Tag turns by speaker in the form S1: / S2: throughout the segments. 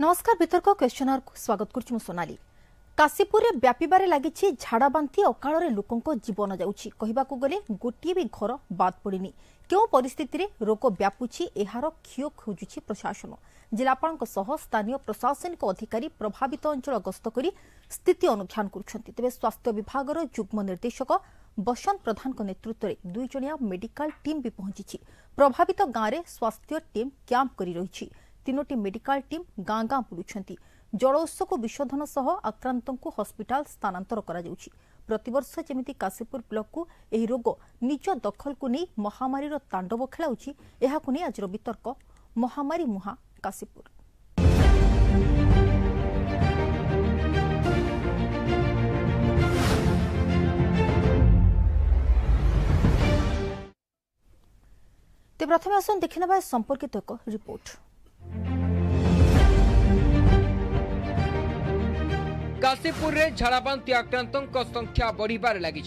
S1: नमस्कार वितर्क क्वेश्चनर को स्वागत करुछु सोनाली। काशीपुर में व्यापार लगी झाड़ाबांति अकाल लोकों जीवन जाऊँगी कहवाक गले गोटे भी घर बाद पड़नी क्यों परिस्थिति रे रोग व्यापुची एहार क्षय खोजुची प्रशासन। जिलापाल स्थानीय प्रशासनिक अधिकारी प्रभावित अंचल गस्त कर स्थिति अनुध्यान करुछंती। तेबे स्वास्थ्य विभाग युग्म निर्देशक बसंत प्रधान नेतृत्व में 2 जणिया मेडिकल टीम भी पहुंची प्रभावित गाँव में स्वास्थ्य टीम कैंप कर रही। 3टी मेडिकल टीम गाँ गाँ बुलुछंती। जल उत्स को विशोधन सह आक्रांतों को हस्पिटाल स्थानांतर करा जाउछि। प्रतिवर्ष जेमिति काशीपुर ब्लॉक को एही रोग निज दखल को नहीं महामारी तांडव खेलाउछि एहाकु नहीं आजर वितर्क महामारी मुहा काशीपुर। ते प्रथम आसन देखिना संपर्कित एक रिपोर्ट।
S2: काशीपुर रे झाड़ाबांति आक्रांतों संख्या बढ़िबार लगी।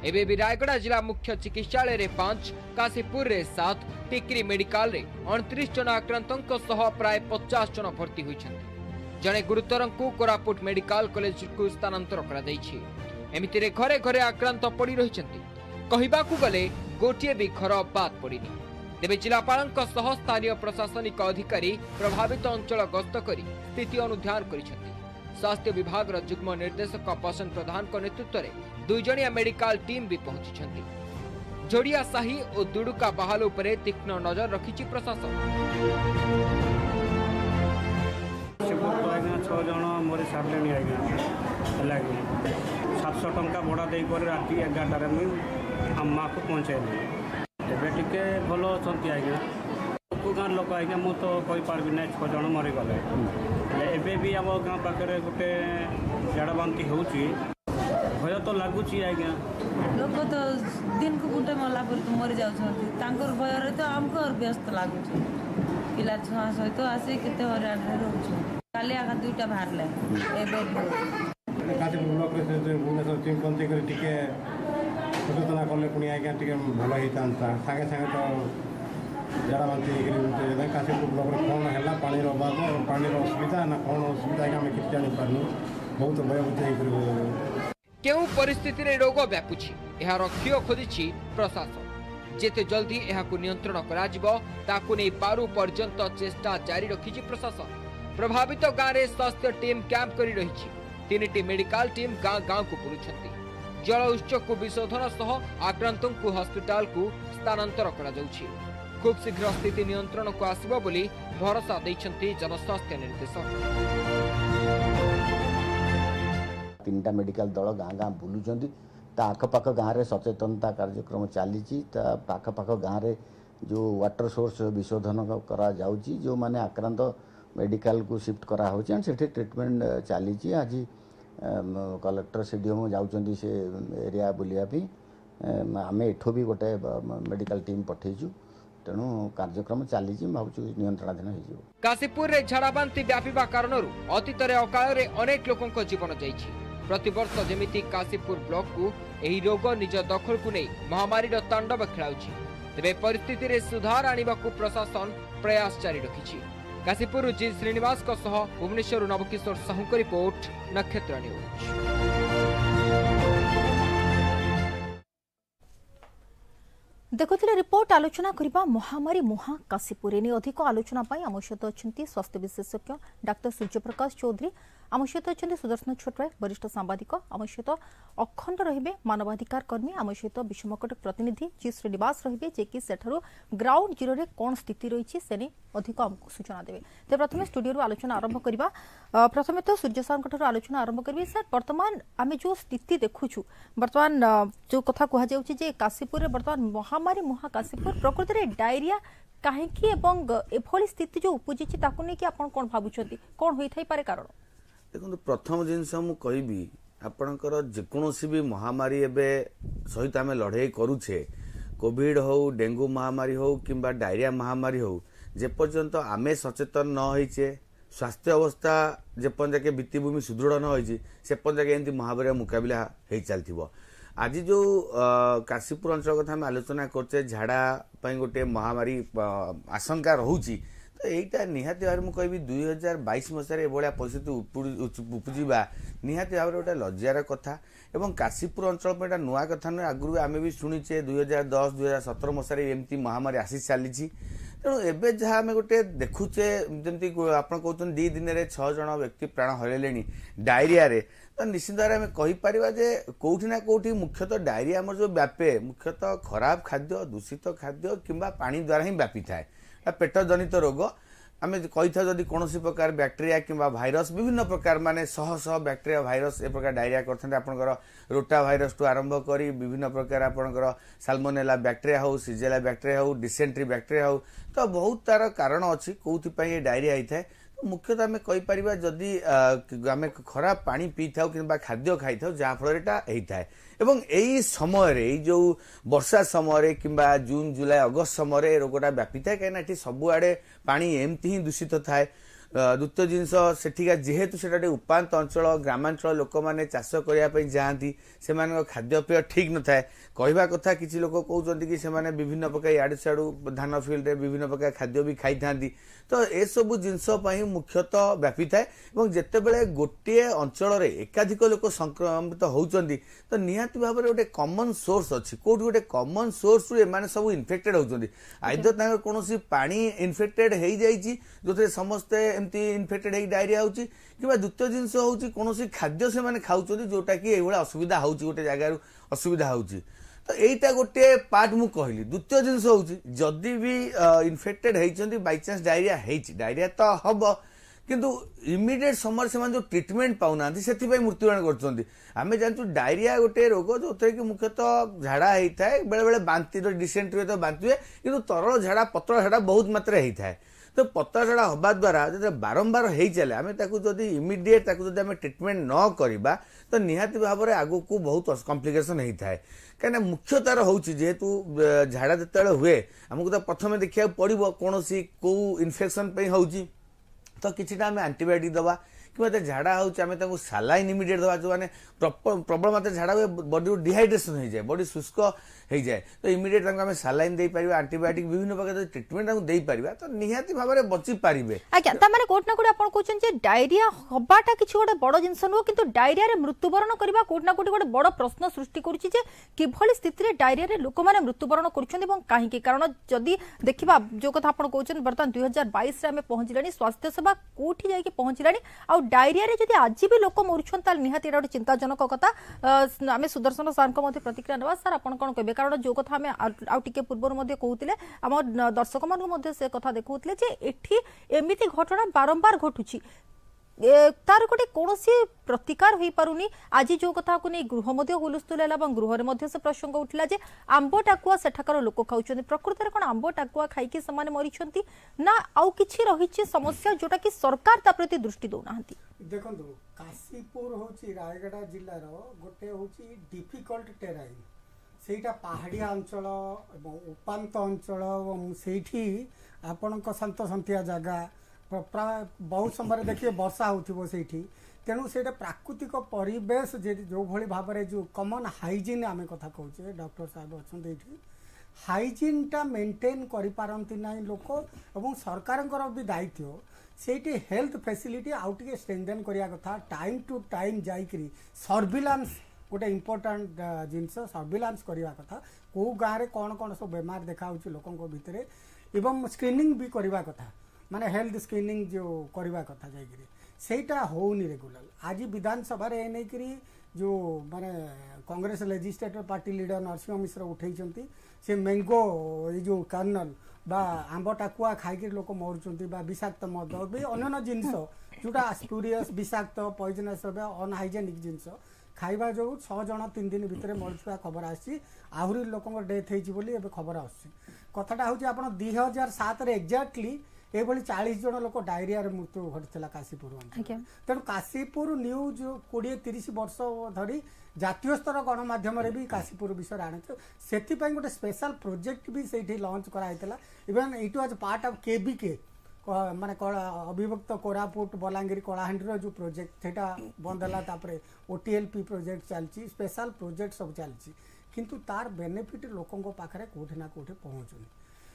S2: एबे भी रायगड़ा जिला मुख्य चिकित्सालय रे 5, काशीपुर रे 7, टिकरी मेडिकल रे 29 जन आक्रांतों सह प्राय 50 जन भर्ती होइछन्ति। जने गुरुतर को कोरापुट मेडिकल कॉलेज को स्थानांतर करा दैछि। एमिति रे घरे घरे आक्रांत पड़ी रहिछन्ति कहिबाकू गले गोटिए भी घर बाद पड़िनी। तेबे जिलापालक सह स्थानीय प्रशासनिक अधिकारी प्रभावित अंचल गस्त करी स्थिति अनुध्यान करिछन्ति। स्वास्थ्य विभाग युग्म निर्देशक बसंत प्रधान नेतृत्व में 2 जणिया मेडिकल टीम भी पहुंची। जोड़िया साही और दुड़ुका बहाल उपरे तीक्ष्ण नजर रखी प्रशासन।
S3: 6 जन मोरी सारे आज्ञा 700 टंका भड़ा दे राति 11 अम्मा को पहुँचाई टे भल अच्छा आज्ञा गाँव लोक आज्ञा मुझे तो कहीपरि ना 6 जन मरीगले एबे भी आम गाँव पाखे गोटे झाड़ाबांति हो भय तो लगुच आज्ञा
S4: लोक तो दिन को गुटे मला मरी जाऊँ भय तो आमको और व्यस्त लगुच पिला छुआ सहित आसी के हरियाण रोचे काली आगे 2टा बाहर
S3: सचेतना कले पुणी आज्ञा भल होता सागे सागे तो झाड़ाबांति काशीपुर ब्लॉक कौन है पानी अभाव पानी असुविधा ना कौन असुविधा आम कि जापारू बहुत भयभूत
S2: केउ परिस्थिति रे रोग व्यापुछि एहार क्षय खोजिछि प्रशासन। जेते जल्दी एहाकु नियंत्रण करा जिवो ताकु नै पारु पर्यंत चेष्टा जारी रखिछि प्रशासन। प्रभावित गाँव रे स्वास्थ्य टीम कैंप करी रहिछि। 3टी मेडिकल टीम गाँ गाँ को बुलुछन्ति। जल उत्स को विशोधन सह आक्रांतों को हस्पिटाल को स्थानांतर करा जाउछि। खूब शीघ्र स्थिति नियंत्रण को आसिबो बोली भरोसा दैछन्ति जनस्वास्थ्य निर्देशक।
S5: 3टा मेडिकल दल गाँ गाँ बुलुचंती आखपाख गाँव में सचेतनता कार्यक्रम चली आखपाख गाँव में जो वाटर सोर्स विशोधन करा जाउची जो माने आक्रांत मेडिकल को शिफ्ट करा होची से ट्रीटमेंट चली। आज कलेक्टर सीडीएम जाउचंती से एरिया बुलिया भी आम एठो भी गोटे मेडिकल टीम पठेचु तेणु कार्यक्रम चली भावुँ नियंत्रणाधीन हो।
S2: काशीपुर रे झाड़ाबांति व्यापीबा कारणरू अतीत रे अकाल रे अनेक लोकंक जीवन जाइछि। प्रतिवर्ष जेमिति काशीपुर ब्लॉक को एही रोग निज दखल को नहीं महामारी तांडव खेलाउछि। तेबे परिस्थिति रे सुधार आनिबाकू प्रशासन प्रयास जारी रखिछि। काशीपुर जी श्रीनिवास को सह भुवनेश्वर नवकिशोर साहू को रिपोर्ट नक्षत्र न्यूज।
S1: देखुथिले रिपोर्ट आलोचना करिबा महामारी मुहा काशीपुर ने अधिक आलोचना पाई आम सहित अच्छा स्वास्थ्य विशेषज्ञ डाक्टर सूर्यप्रकाश चौधरी आम सहित अच्छा सुदर्शन छोटराय वरिष्ठ सांबादिक आम सहित अखंड रहिबे मानवाधिकार कर्मी आम सहित विषमकटक प्रतिनिधि जी श्रीनिवास रहिबे जे कि सेठारो ग्राउंड जीरो रे कोन स्थिति रही सेने अधिक आमको सूचना देबे। ते प्रथमे स्टूडियो आलोचना आरंभ करबा। प्रथमे तो सूर्य सार आलोचना आरंभ करबे। सर वर्तमान आमे जो स्थिति देखुछु वर्तमान जो कथा कहा जाउछि जे काशीपुर रे वर्तमान महामारी मुहा काशीपुर प्रकृति रे डायरिया काहेकि एवं एभली स्थिति जो उपजिछि ताकु नै कि आपण कोन भाबुछथि कोन होई थाई पारे कारण।
S6: देखो प्रथम जिनस मु कहबी आपणकर जेकोसी भी महामारी एबे सहित आम लड़ाई करुछे कोविड हो डेंगू महामारी हो किंबा डायरिया महामारी हो जेपर्यंत आमे सचेतन न होइछे स्वास्थ्य अवस्था जेपर्यंत के भित्तिभूमि सुदृढ़ न होइछे से पर्यंत एंती महामारी मुकाबला हो चलथिबो। आज जो काशीपुर अंचल कथा आम आलोचना करछे झाड़ा गोटे महामारी आशंका रहुची तो यहीटा निहाती भाव में कहि 2022 मसीह एभलिया परिस्थिति उपजिबा निहाती भाव गोटे लज्जार कथा एवं काशीपुर अंचल पर एटा नुआ कथा नुहे आगु आम भी शुणीचे 2010 2017 मसीह एमती महामारी आसी चली तेणु एवं जहाँ आम गोटे देखुचे जमी आप कहते 2 दिन में 6 जन व्यक्ति प्राण हरैले डायरिया तो निश्चित भाव में कहीपर जे कौटी ना कौटी मुख्यतः डायरिया आम जो व्यापे मुख्यतः खराब खाद्य दूषित खाद्य किंबा पानी द्वारा ही व्यापी थाए पेट जनित रोग आम कही था जदि कौन प्रकार बैक्टेरिया किंबा भाइरस विभिन्न प्रकार माने शह शह बैक्टेरिया भाइरस ए प्रकार डायरिया करते आपंकर रोटा भाइरस टू आरंभ करी विभिन्न प्रकार आपंकर साल्मोनेला बैक्टेरिया हो सिजेला बैक्टेरिया हो डिसेंट्री बैक्टेरिया हो तो बहुत तार कारण अच्छी कौन ये डायरिया होता है मुख्यतः आम कहीपर जदि आम खराब पानी पी था कि खाद्य खाई था जहाँफल होता है एवं यही समय जो वर्षा समय किंबा जून जुलाई अगस्त समय रोगटा व्यापी था कहीं सबुआड़े पानी एमती ही दूषित थाए द्वितीय जिनस सेठिका जेहेतु से उपात अंचल ग्रामांचल लोक मैंने चाष करने जाती से खाद्यपेय ठीक न थाए कहवा कथा किसी लोक कहते कि से विभिन्न प्रकार इाड़ू सियाड़ू धान फिल्ड रे विभिन्न प्रकार खाद्य भी खाई था तो ए सब जिनस मुख्यतः व्यापी थाए जिते बड़े गोटे अंचल एकाधिक लोक संक्रमित होती तो निहाती भाव में गोटे कॉमन सोर्स अच्छी कौट गोटे कॉमन सोर्स रु एमाने सब इन्फेक्टेड होती आइदर कौन पानी इन्फेक्टेड हो जाइए जो समस्ते एमती इन्फेक्टेड हो डायरिया होची कि द्वितीय जिनस होची कौन खाद्य से माने खाउछोती जोटा कि एभला असुविधा होची गोटे जगार असुविधा होची तो यहीटा गोटे पार्ट मु कहली द्वितीय जिनस होची जदि भी इन्फेक्टेड होइछंती बाय चांस डायरिया तो हम किंतु इमिडिएट समय से जो ट्रिटमेंट पाऊना से मृत्युवरण कर आम जानू डायरिया गोटे रोग जो कि मुख्यतः झाड़ा होता है बेले बेले बांति डिसेंट्री तो बांति हुए कि तरल झाड़ा पतला झाड़ा बहुत मात्रा होता है तो पतला झाड़ा हवा द्वारा जो बारंबार हो चले आम जदि इमिडिएट ट्रिटमेंट न करवा तो निहाती भाव में आगू को बहुत कॉम्प्लिकेशन होता है कहीं मुख्य तार हूँ जेहेतु झाड़ा जिते हुए आमको तो प्रथम देखा पड़ो कौन कौ इन्फेक्शन हो तो किछिटा आम एंटीबायोटिक दवा कि झाड़ा हो सालाइन इमिडिएट दवा जो मैंने प्रबल मात्रा झाड़ा हुए बॉडी डिहाइड्रेशन हो जाए बॉडी शुष्क हो जाए तो इमिडिएट आम सालाइन दे पारिबा एंटीबायोटिक विभिन्न प्रकार ट्रिटमेंट दे पारिबा तो निहाती भाव में बची पारिबे
S1: आज्ञा ता माने कोट ना कोट आपण कहउछन जे डायरिया हबाटा किछि गोटे बड़ जिंस नो किंतु डायरिया रे मृत्युवरण करबा कोट ना कोट गोटे बड़ प्रश्न सृष्टि करूछि जे किभली स्थिति रे डायरिया रे लोक माने मृत्युवरण करूछन एवं काहे के कारण जदी देखिबा जो कथा आपण कहउछन वर्तमान 2022 रे हमें पहुंचलानी स्वास्थ्य सेवा कोठी जाई के पहुंचलानी आ डायरिया रे जदी आज भी लोक मरुछन ताल निहाती एटा चिंताजनक कथा आमे सुदर्शन सर को मध्ये प्रतिक्रिया नवा सर आपण कोन कहबे कारण जो कथा हमें आउ टिके पूर्व मध्ये कहउतिले हम दर्शक मान मध्ये से कथा देखउतिले जे एठी एमिति घटना बारंबार घटुची तार गोटे कौन प्रतिकार हो पारुनी आज जो कथा को नहीं गृह हुलस्थुल है गृह में से प्रसंग उठला जे आंब टाकुआ सेठाकार लोक खाऊँ प्रकृत में कौन आंब टाकुआ खाई से मरी ना आउ किछि रही समस्या जोटा कि सरकार ता प्रति दृष्टि दौना
S7: देखो काशीपुर होची रायगड़ा जिल्लार गोटे होची डिफिकल्ट टेराइन सेटा पहाड़िया अंचल उपात अंचल से आपण शांत शांतिया जगह प्राय बहुत समय देखिए वर्षा हो तेणु से प्राकृतिक परिवेश जो भली भाव में जो कमन हाइजीन आम कथा कहचे डॉक्टर साहब अच्छा ये हाइजीनटा मेंटेन करिपारंती ना लोक और सरकार भी दायित्व से हेल्थ फैसिलिटी आउ टे स्ट्रेंथेन करिया कथा टाइम टू टाइम जाइकरी सर्विलांस गोटे इम्पोर्टाट जिनस सर्विलांस करवा कथा कौ गाँव में कौन कौन सब बेमार देखा लोकों भितर एवं स्क्रीनिंग भी करवा कथा माने हेल्थ स्क्रीनिंग जो करवा कथा जाइकरी सेटा होनी रेगुलर आज विधानसभा रे नहीं करी जो माने Congress legislative party leader Narasingha Mishra उठेइचंती से मैंगो ये जो कर्नल बा आंब टाकुआ खाई लोक मरुचंती बा विषाक्त मद भी अन्य जिनस जोटा स्पूरियस विषाक्त पॉइजनस अनहाइजेनिक जिनस खाइबा जो 6 जन 3 दिन भितर मरुवा खबर आसी आहरी लोक डेथ होती खबर आस कथाटा हूँ आप 2007 एक्जाक्टली ये 40 जन लोक डायरिया मृत्यु घटी काशीपुर तेणु काशीपुर न्यूज 20-30 वर्ष धरी जातीय स्तर गणमाध्यम भी काशीपुर विषय आने से गोटे स्पेशल प्रोजेक्ट भी से लॉन्च कराइला even it was part of KBK माने अविभक्त कोरापुट बलांगीर कलाहांडी जो प्रोजेक्ट से बंद है ओटीएलपी प्रोजेक्ट चलती स्पेशल प्रोजेक्ट सब चलती किंतु तार बेनिफिट लोकों पाखे कौटी ना कौटी पहुँचुनी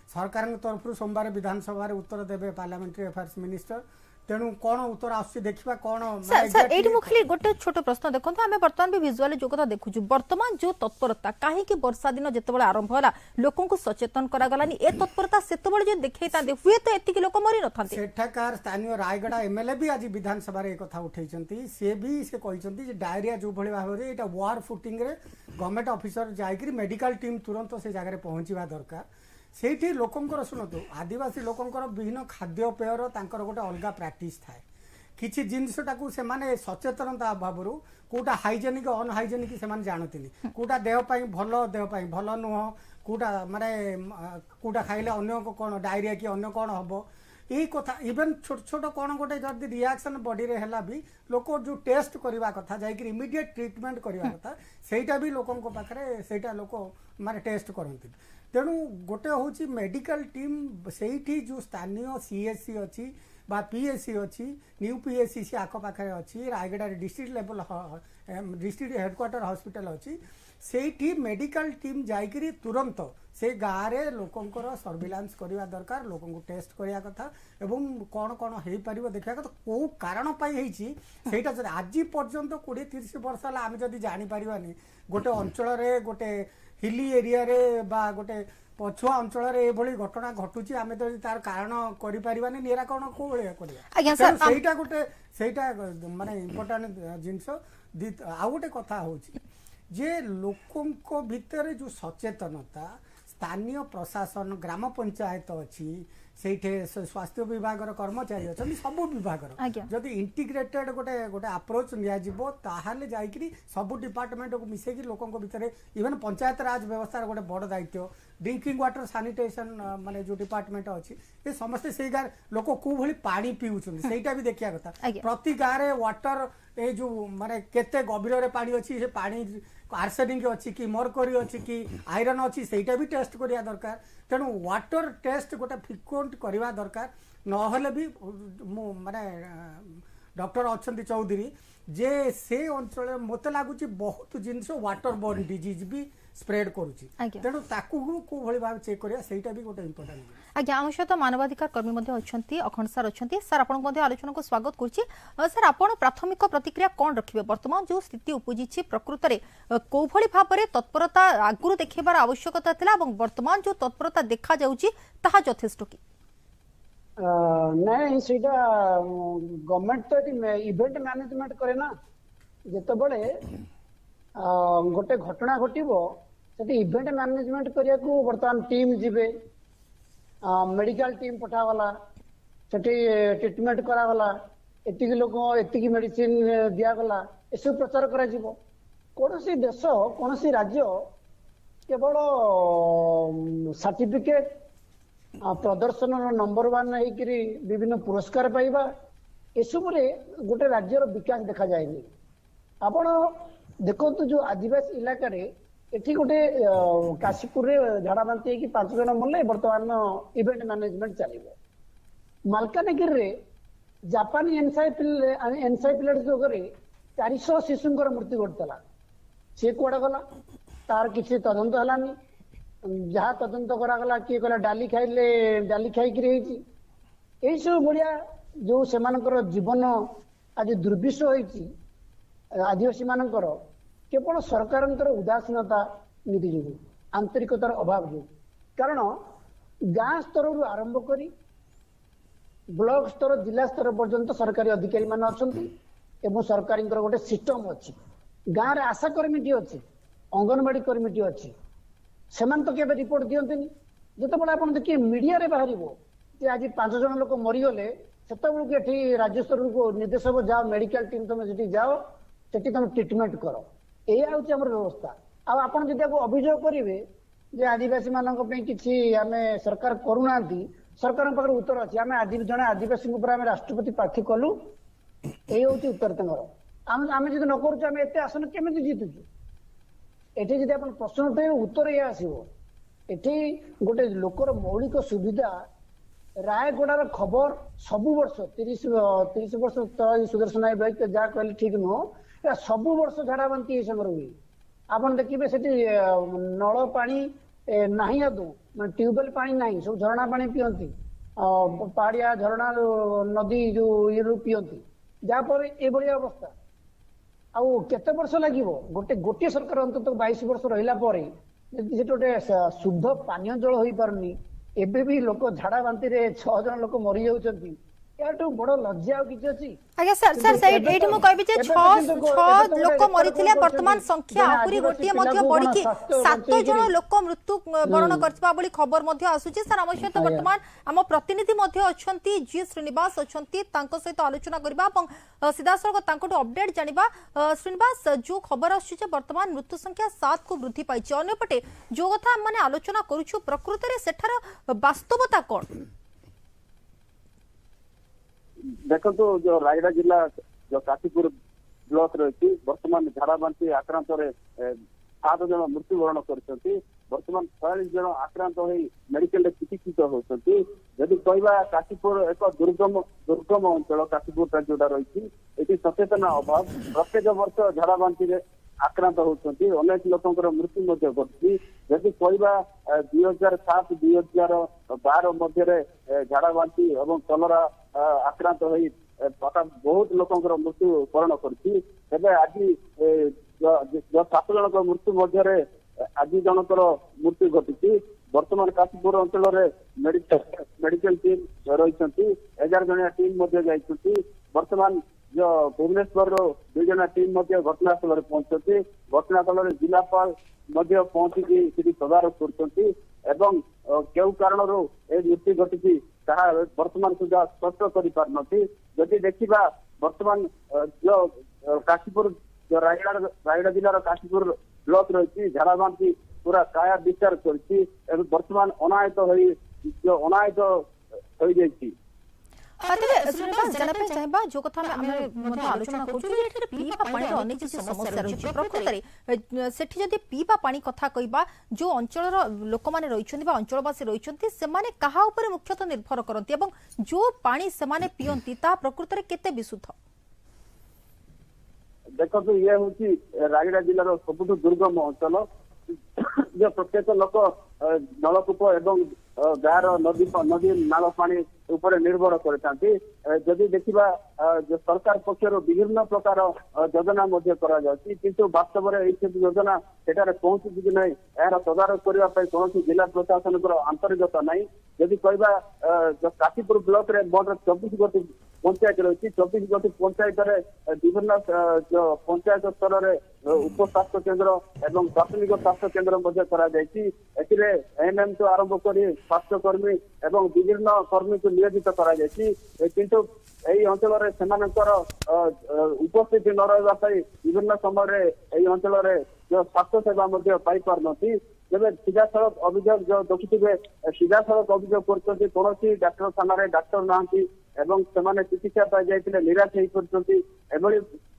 S7: सरकार तरफ सोमवार विधानसभा उत्तर देवे पार्लियामेंट्री अफेयर्स मिनिस्टर तेणु कौन उत्तर आसुची देखिबा कौन
S1: सर एठी मु खाली गोटे छोट प्रश्न देखंतु आमे वर्तमान भी विजुअल जोगता देखुछु वर्तमान जो तत्परता काहे कि वर्षा दिन जेतेबेले आरंभ होला लोकन को सचेतन करा गलानी ए तत्परता सेतेबेले जे देखैता हुए तो एतिकी लोक मरि नथांते
S7: सेठाकार स्थानीय रायगड़ा एमएलए भी आज विधानसभा रे कथा उठैचंती से भी से कहिसंती जे डायरिया जो भली भाबरे एटा वार फुटिंग रे गवर्नमेंट ऑफिसर जायकरी मेडिकल टीम तुरंत से जगह पहुंचवा दरकार से लोकंकर शुणु आदिवासी लोकंकर विभिन्न खाद्यपेयर तांकर गोटे अलग प्राक्टिस थाए किसी जिनसटा से माने सचेतनता अभाव कोटा हाइजेनिक अनहाइजेनिक से जानते कोटा देहपाई भल नुह कोटा माने कोटा खाइले अन्य कौन डायरिया कि अन्य कौन हम यही कथा इवेन छोट छोट कौन गोटे जब रिएक्शन बॉडी रे हैला भी लोक जो टेस्ट करवा कथा जाइक इमिडिएट ट्रीटमेंट करवा कथा सेटा भी लोकन को पाखरे सेटा लोक माने टेस्ट करंती तेणु गोटे हूँ मेडिकल टीम से जो स्थानीय सीएससी अच्छी बा पीएससी अच्छी न्यू पीएससी से आखपाखे अच्छी Rayagada district level district headquarter hospital अच्छी से मेडिकल टीम जाइकरी तुरंत से गाँव में लोकंर सर्विलांस करवा दरकार लोक टेस्ट करवा कथा एवं कौन कौन हो पार देखा कथा कौ कारण सेटा आज पर्यंत 20-30 वर्ष है आम जदि जापारानी गोटे अंचल गोटे हिली एरिया रे बा गोटे पछुआ अंचल रे एभली घटना घटुची आमे तो तार कारण करि परिबानी निराकरण को भलिया करिया
S1: आज्ञा सर
S7: सेटा गोटे सेटा माने इंपोर्टेंट जिंस आ गोटे कथा होची जे लोकंको भितर जो सचेतनता स्थानीय प्रशासन ग्राम पंचायत अच्छी से स्वास्थ्य विभाग कर्मचारी अच्छा सब विभाग जदि इंटीग्रेटेड गोटे गोटे अप्रोच नियाजिबो जाइकरी सब डिपार्टमेंट को मिसेकी लोकों भितर इवन पंचायत राज व्यवस्था गोटे बड़ दायित्व ड्रिंकिंग वाटर सैनिटेशन माने जो डिपार्टमेंट अच्छी ये समस्ते से गाँव लोक को भली पानी पीउछन सेटा भी देखिया कथा प्रति गाँव रे वाटर ए जो माने केते गभीर रे पानी अच्छी से पानी आर्सेनिक अच्छी कि मरकरी अच्छी कि आयरन अच्छी सेटा भी टेस्ट करिया दरकार तेणु वाटर टेस्ट गोटे फ्रिक्वेंट करवा दरकार नहले भी माने डॉक्टर अच्छा चौधरी जे से अंचल मत लगुच बहुत जिनस वाटर बोर्न डिजीज भी स्प्रेड करुच्ची तेणु ताकू को भली भाव चेक करिया सेटा भी गोटे इंपोर्टेंट
S1: आज्ञा आम सहित मानवाधिकार कर्मी अखंड सार अच्छा सर आप आलोचना को स्वागत करुच्ची सर आप प्राथमिक प्रतिक्रिया कौन रखिए वर्तमान जो स्थिति उपजी प्रकृत में कौ भली भाव में तत्परता आगुरी देखार आवश्यकता था वर्तमान जो तत्परता देखा यथेष्ट कि
S8: नहीं सीटा गवर्नमेंट तो इवेंट मैनेजमेंट करे ना जितेबले गोटे घटना घटो से इवेंट मैनेजमेंट करने को बर्तमान टीम जीवे मेडिकल टीम पठागला से ट्रीटमेंट करागला एतिक लोक एतिक मेडिसिन दिगला एसब प्रचार कर कौन देश कौन राज्य केवल सर्टिफिकेट प्रदर्शन नंबर 1 होकर विभिन्न पुरस्कार पाइबा एसबू गोटे राज्यर विकास देखा जाएनि आपण देखो जो आदिवासी इलाका एठी गोटे काशीपुर झाड़ा बांती कि 5 जन मरले बर्तमान इवेंट मैनेजमेंट चलो मालकानगिरी रे जापानी एनसाइक्लोपीडिया जोगरे 400 शिशुंकर मृत्यु घटला सी कौड़ा गला तार किसी तदंत हलानी जहाँ तदंत करागला किए कहला डाली खाइले डाली खाइकरी यही सब भाया जो से जीवन आज दुर्विष होती आदिवासी मानकर केवल सरकार उदासीनता नीति जो आंतरिकतार अभाव जो कारण गाँ स्तर आरंभ कर ब्लॉक स्तर जिला स्तर पर्यंत सरकारी अधिकारी मान अच्छा सरकार गोटे सिस्टम अच्छी गाँव में आशा कर्मी अच्छी अंगनवाड़ी कर्मी अच्छी से तो केवल रिपोर्ट दिखती जिते आप देखिए मीडिया रे बाहर आज 5 जन लोक मरीगले से राज्य स्तर को निर्देश हम जाओ मेडिकल टीम तुम जी जाओ से तुम ट्रिटमेंट कर यह हूँ व्यवस्था आपड़ जब अभियोग करेंगे जे आदिवासी मानक किसी आम सरकार करूना सरकार पाखे उत्तर अच्छी आम आज जड़े आदिवासी राष्ट्रपति प्रार्थी कलु यही हूँ उत्तर आम जब न करें एत आसन केमी जीतुचु एठी जदि आप प्रश्न उठे उत्तर ये आसो एठी गोटे लोकर मौलिक सुविधा रायगड़ार खबर सबु वर्ष 30 वर्ष तले सुदर्शन नायक भाई जहाँ कहले ठीक नुह सबु वर्ष झाड़ा बांती ये समय हुए आप देखिए से नल पानी नहीं आदू ट्यूबवेल पानी नहीं सब झरणा पानी पियंती पहाड़िया झरणा नदी जो ये पियंती जहाँपर ये अवस्था आउ केते वर्ष लागिवो गोटे गोटे सरकार अंतत 22 वर्ष रहिला परे जे गोटे शुद्ध पानीय जल होई पारनी एबे भी लोक झाड़ा बांती रे 6 जन लोक मरी जाउछंती याटू बड़ लज्जा आ किछ अछि
S1: आज्ञा सर सर एठी मु कहबी जे 6 लोक मरिथिले वर्तमान संख्या आपुरी गोटिए मध्ये बढ़ी कि 7 जन लोक मृत्यु वरण करथिबा बोली खबर मध्ये आसुची सर हम सहित वर्तमान हम प्रतिनिधि मध्ये अछंती जी श्रीनिवास अछंती तांको सहित आलोचना करबा এবং सीधासळख तांकोटो अपडेट जानिबा श्रीनिवास जो खबर आसुची जे वर्तमान मृत्यु संख्या 7 को वृद्धि पाइछि अन्यपटे जो कथा हम माने आलोचना करूछु प्रकृति रे सेठार वास्तवता कोन
S9: देखो तो जो रायगड़ा जिला जो काशीपुर ब्लॉक रही वर्तमान झाड़ा बांती आक्रांत 7 जन मृत्युवरण करते वर्तमान 40 जन आक्रांत हो मेडिकल चिकित्सित होती यदि कहवा काशीपुर एक दुर्गम अंचल काशीपुर जोटा रही ये सचेतना अभाव प्रत्येक वर्ष झाड़ा बांती आक्रांत होती अनेक लोकर मृत्यु घटी यदि कहवा 2007-2012 मध्य झाड़ा बांती और कलरा आक्रांत हो बहुत लोकर मृत्यु वरण कर आज 7 जन मृत्यु मध्य आज जनकर मृत्यु घटी वर्तमान काशीपुर अंचल मेडिकल टीम रही 11 जनिया टीम वर्तमान जो भुवनेश्वर 2 जना टीम घटनास्थल पहुंचती घटनास्थल जिलापाल पहुंची तदारख कर कारण मृत्यु घटी वर्तमान सुधा स्पष्ट कर देखा वर्तमान जो काशीपुर जो रायगड़ा जिलार काशीपुर ब्लॉक रही झाड़ा बांती पूरा काया विचार कर वर्तमान अनायत हो जाती
S1: श्रीनिवास जानपे चाहबा जो कथा में आलोचना करू जे पीवा पानी रो अनेक समस्या रही प्रकृति सेठी जदि पीवा पानी कथा कहबा जो अंचल लोक माने रहिछन्ती बा अंचलवासी रहिछन्ती से माने कहा ऊपर मुख्यतः निर्भर करती एवं जो पानी से माने पियंती ता प्रकृति रे केते विशुद्ध
S9: देखो तो ये होची रायगड़ा जिलार सबुठ दुर्गम अंचल जो प्रत्येक लोक नलकूप एवं गाँव नदी नाल पानी ऊपर निर्भर करते जदि देखा जो सरकार पक्षर विभिन्न प्रकार योजना किंतु वास्तव में योजना सेठारे पहुंची कि नहीं यार तदारख करने कौन जिला प्रशासन आंतरिकता नहीं जदि कहवा जो काशीपुर ब्लॉक रे मोट 24 गोटी पंचायत रही 24 गोटी पंचायत विभिन्न जो पंचायत स्तर में उप स्वास्थ्य केन्द्र एवं प्राथमिक स्वास्थ्य केन्द्र एएनएम तो आरंभ कर स्वास्थ्यकर्मी एवं विभिन्न कर्मी को नियोजित किंतु यही अंचल उपस्थिति न रहा विभिन्न समय अंचल जो स्वास्थ्य सेवा पाई पारती जब सीधा सड़क अभियोग जो देखुए सीधा सड़क अभियोग कर कौन डाक्टर थाना डाक्तर ना चिकित्सा पाई निराश हो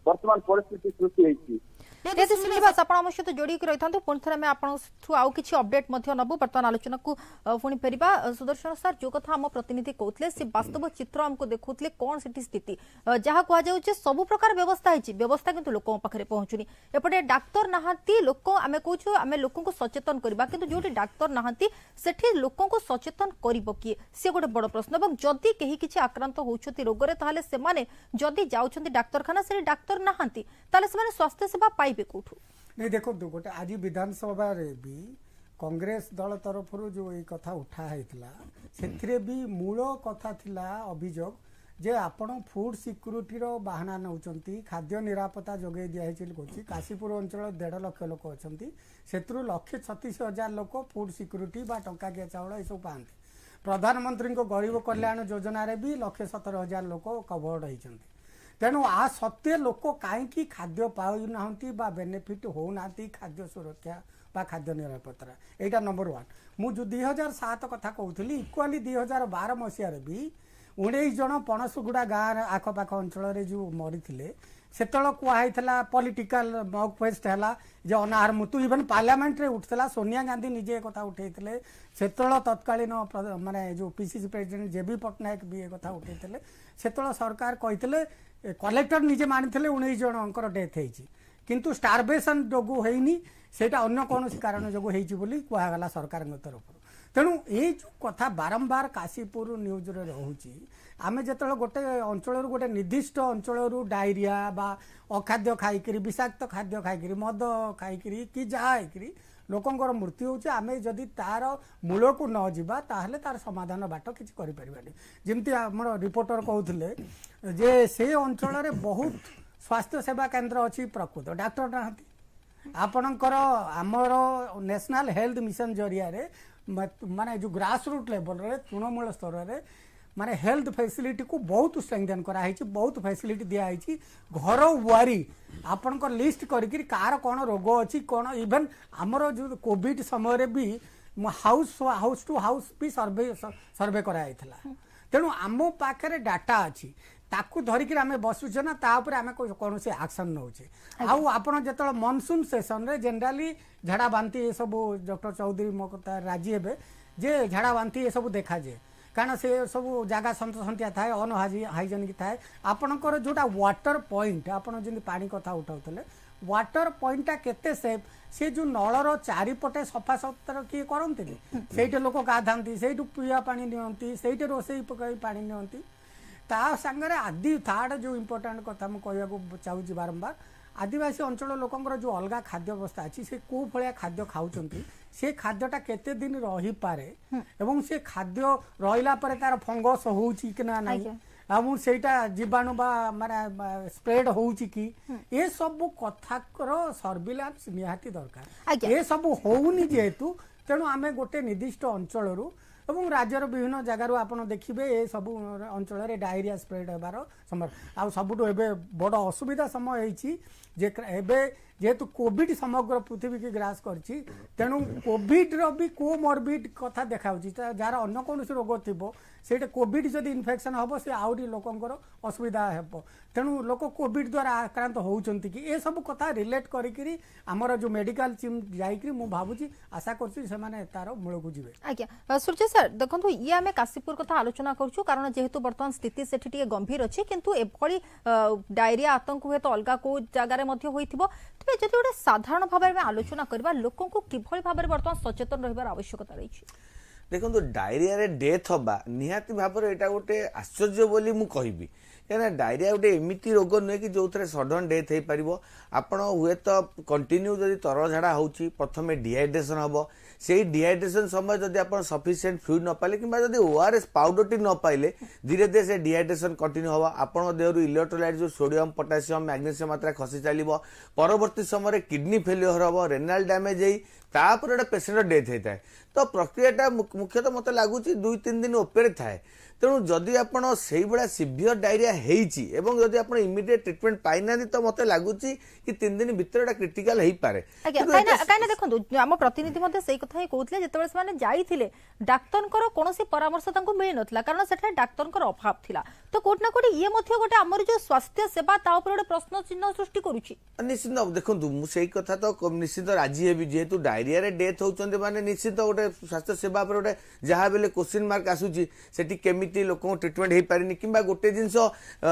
S9: वर्तमान परिस्थिति सृष्टि होती
S1: श्रीनिवास आप सहित जोड़ी रही था पुणी थे आपू आउ कि अपडेट नबू बर्तमान आलोचना को पुणी फेरिबा सुदर्शन सर जो कथा आम प्रतिनिधि कहते से वास्तव चित्र आमको देखुले कौन से स्थिति जहाँ कहुचे सब प्रकार व्यवस्था है व्यवस्था किंतु लोक पाखे पहुंचुनी एपटे डाक्तर नहांती लोक आम कहूँ आम लोक सचेतन करवा किंतु जो डाक्तर नहांती सेठी लोक सचेतन करिबो किए से गोटे बड़ प्रश्न और जदि कहीं किसी आक्रांत होउछथि रोगरे ताहले सेमाने जदि जाउछथि डाक्तरखाना से डाक्तर नहांती ताहले सेमाने स्वास्थ्य सेवा पाइबे कोठु
S7: नहीं देखो गोटे आज विधानसभा रे भी कांग्रेस दल तरफ जो ये कथा उठाइला से भी मूल कथा थिला अभियोग जे आपण फूड सिक्यूरीटी रो बाहाना नौचंती खाद्य निरापत्ता जोगे दिया कहूँ काशीपुर अंचल 1.5 लाख लोक अच्छा से 1,36,000 लोक फूड सिक्यूरीटी बा टंकाकिया चाउल ये सब पाते प्रधानमंत्री गरीब कल्याण योजना रे भी 1,17,000 लोक कवर्ड होती तेणु आ सत्वे लोक कहीं खाद्य पाऊना बेनिफिट होना खाद्य सुरक्षा बा खाद्य निरापत्ता यहाँ नंबर 1 मुझे 2007 कथा कहूली इक्वाली 2012 मसीह भी 19 जन पणसगुड़ा गाँव आखपाख अंचल जो मरी से कहुई पॉलिटिकल मॉक फेस्ट है जे अनाहार मृत्यु इवन पार्लियामेंट रे उठला सोनिया गांधी निजे कथा उठे से तत्कालीन माने जो पीसीसी प्रेसिडेंट जेबी पट्टनायक भी कथा उठे से सरकार कहते कलेक्टर निजे मानी 19 जनकर डेथ होती किंतु स्टारवेशन जोगु होनी सेटा अन्य कौन कारण जोगु होती कहगला सरकार तरफ तेणु ये जो कथा बारंबार काशीपुर न्यूज रे रोची आमे जतल गोटे अंचल गोटे निर्दिष्ट अंचल डायरिया बा अखाद्य खाइकरी विषाक्त खाद्य खाइकरी मद खाइकरी कि जहाँ लोकंर मृत्यु होची आमे जदि तार मूल को न जीवा ताहले तार समाधान बाट किछि करि परिबानी जेमति हमर रिपोर्टर कहउथिले जे से अंचल रे बहुत स्वास्थ्य सेवा केंद्र अछि प्रकृत डॉक्टर नाहंती आपणकर आमर नेशनल हेल्थ मिशन जरिया रे माने जो ग्रास रूट लेवल रे तृणमूल स्तर रे माने हेल्थ फैसिलिटी को बहुत स्ट्रेंथन करा है बहुत फैसिलिटी दिया है घर वारी आपणकर लिस्ट करिक कार कौन रोग अच्छी कौन इवेन आमर जो कोविड समय भी हाउस टू हाउस भी सर्वे कराई तेणु आम पाखे डाटा अच्छी ताकू धरिक आम बसुचे ना तापर आम कौन से एक्शन नौचे आपड़ जो मनसून सेसन रे जनराली झाड़ा बांती ये सब डॉक्टर चौधरी मो कथा राजी हे जे झाड़ा बांती ये सब देखा जाए कारण से सब जगह सन्तसंतिया थाए अन हाइजेनिक थाए आपणकर जोटा वाटर पॉइंट आपन जमी पानी कथा उठाउतले वाटर पॉइंटा केते सेफ से जो नलर चारिपटे सफा सुतरा किए करते से लोक गाधाती से पीवा पानी नियंती से रोसई पकई पानी नियंती ता सांगरे आदि थार्ड जो इम्पोर्टाट कथा मुझे चाहूँगी बारंबार आदिवासी अंचल लोकंर जो अलग खाद्य व्यवस्था अच्छी से कौ भाया खाद्य खाऊं से खाद्यटा केते दिन रही पारे एवं से खाद्य रहिला परे तार फंगस होउची कि ना नहीं आमु सेटा जीवाणु बा माने स्प्रेड होउची कि ए सब कथाकर सर्विलांस निहाती दरकार ए सब होउनी जेहेतु तेणु आमे गोटे निर्दिष्ट अंचल एवं राज्यर विभिन्न जगार आप देखिए ये सब अंचल डायरिया स्प्रेड होबार समय आ सबुठ बड़ असुविधा समय होती जेहेतु कोविड समग्र पृथ्वी की ग्रास करछि तेणु कोविड रो भी कोमॉर्बिड कथा देखा जार अन्य कौन रोग थी से कोविड जदि इन्फेक्शन हम से आहरी लोकंर असुविधा हे तेणु लोक कोविड द्वारा आक्रांत होउचंती कि ये सब कथा रिलेट करी आमर जो मेडिकल टीम जाइकरी मु भाबुची आशा करछि से माने तार मूल को जिवे
S1: आज्ञा सूर्य सर देखंतु ये आमे काशीपुर कथा आलोचना करछु कारण जेहेतु वर्तमान स्थिति सेठी टिके गंभीर अछि किंतु एभली डायरिया आतंक हुए तो अलगा को जगार मध्ये होइथिबो तबे जदि गोटे साधारण भाव में आलोचना करबा लोकन को किभली भाव में वर्तमान सचेतन रहिबार आवश्यकता रही
S6: देखो डायरिया रे डेथ हवा निहाती भाव में एटा गोटे आश्चर्य बोली मु कहबी कहीं डायरिया गोटे एमती रोग नुहे कि जो थे सडन डेथ हो पार आपड़ हुए तो कंटिन्यू जदि तरल झाड़ा हो प्रथम डिहाइड्रेशन हम से डिहाइड्रेशन समय जदि आप सफिशिएंट फ्लुइड न पाइले कि जदि ओआरएस पाउडर टी न पाइले धीरे धीरे से डिहाइड्रेशन कंटिन्यू हम आपण देहर इलेक्ट्रोलाइट जो सोडियम पोटासियम मैग्नेशियम मात्रा खसी चलो परवर्ती समय किडनी फेल्योर हम रेनाल डैमेज होता पेसेंट डेथ होता है तो प्रक्रियाटा मुख्यतः मत लगुच 2-3 दिन उपरे थाए तेणु जदि आपण से सिवियर डायरिया होती जदि आप इमिडिएट ट्रिटमेंट पाइना तो मत लगुच कि 3 दिन भीतर क्रिटिकल हो पारे
S1: देखो आम प्रतिनिधि से कथा ही कहते जिते जाइए डाक्तर कौन परामर्श मिल ना कारण से डाक्तर अभाव था तो कोट ना कोट ये गोटे आमर जो स्वास्थ्य सेवा गोटे प्रश्न चिन्ह सृष्टि करुच्ची
S6: निश्चित देखो मुझे कथा तो निश्चित राजी हेबी जेहेतु डायरिया रे डेथ होचंदे माने निश्चित गोटे स्वास्थ्य सेवा पर गोटे जहाँ बेले क्वेश्चन मार्क आसूची सेठी केमिति लोक ट्रिटमेंट हो पारे किंबा गोटे जिनस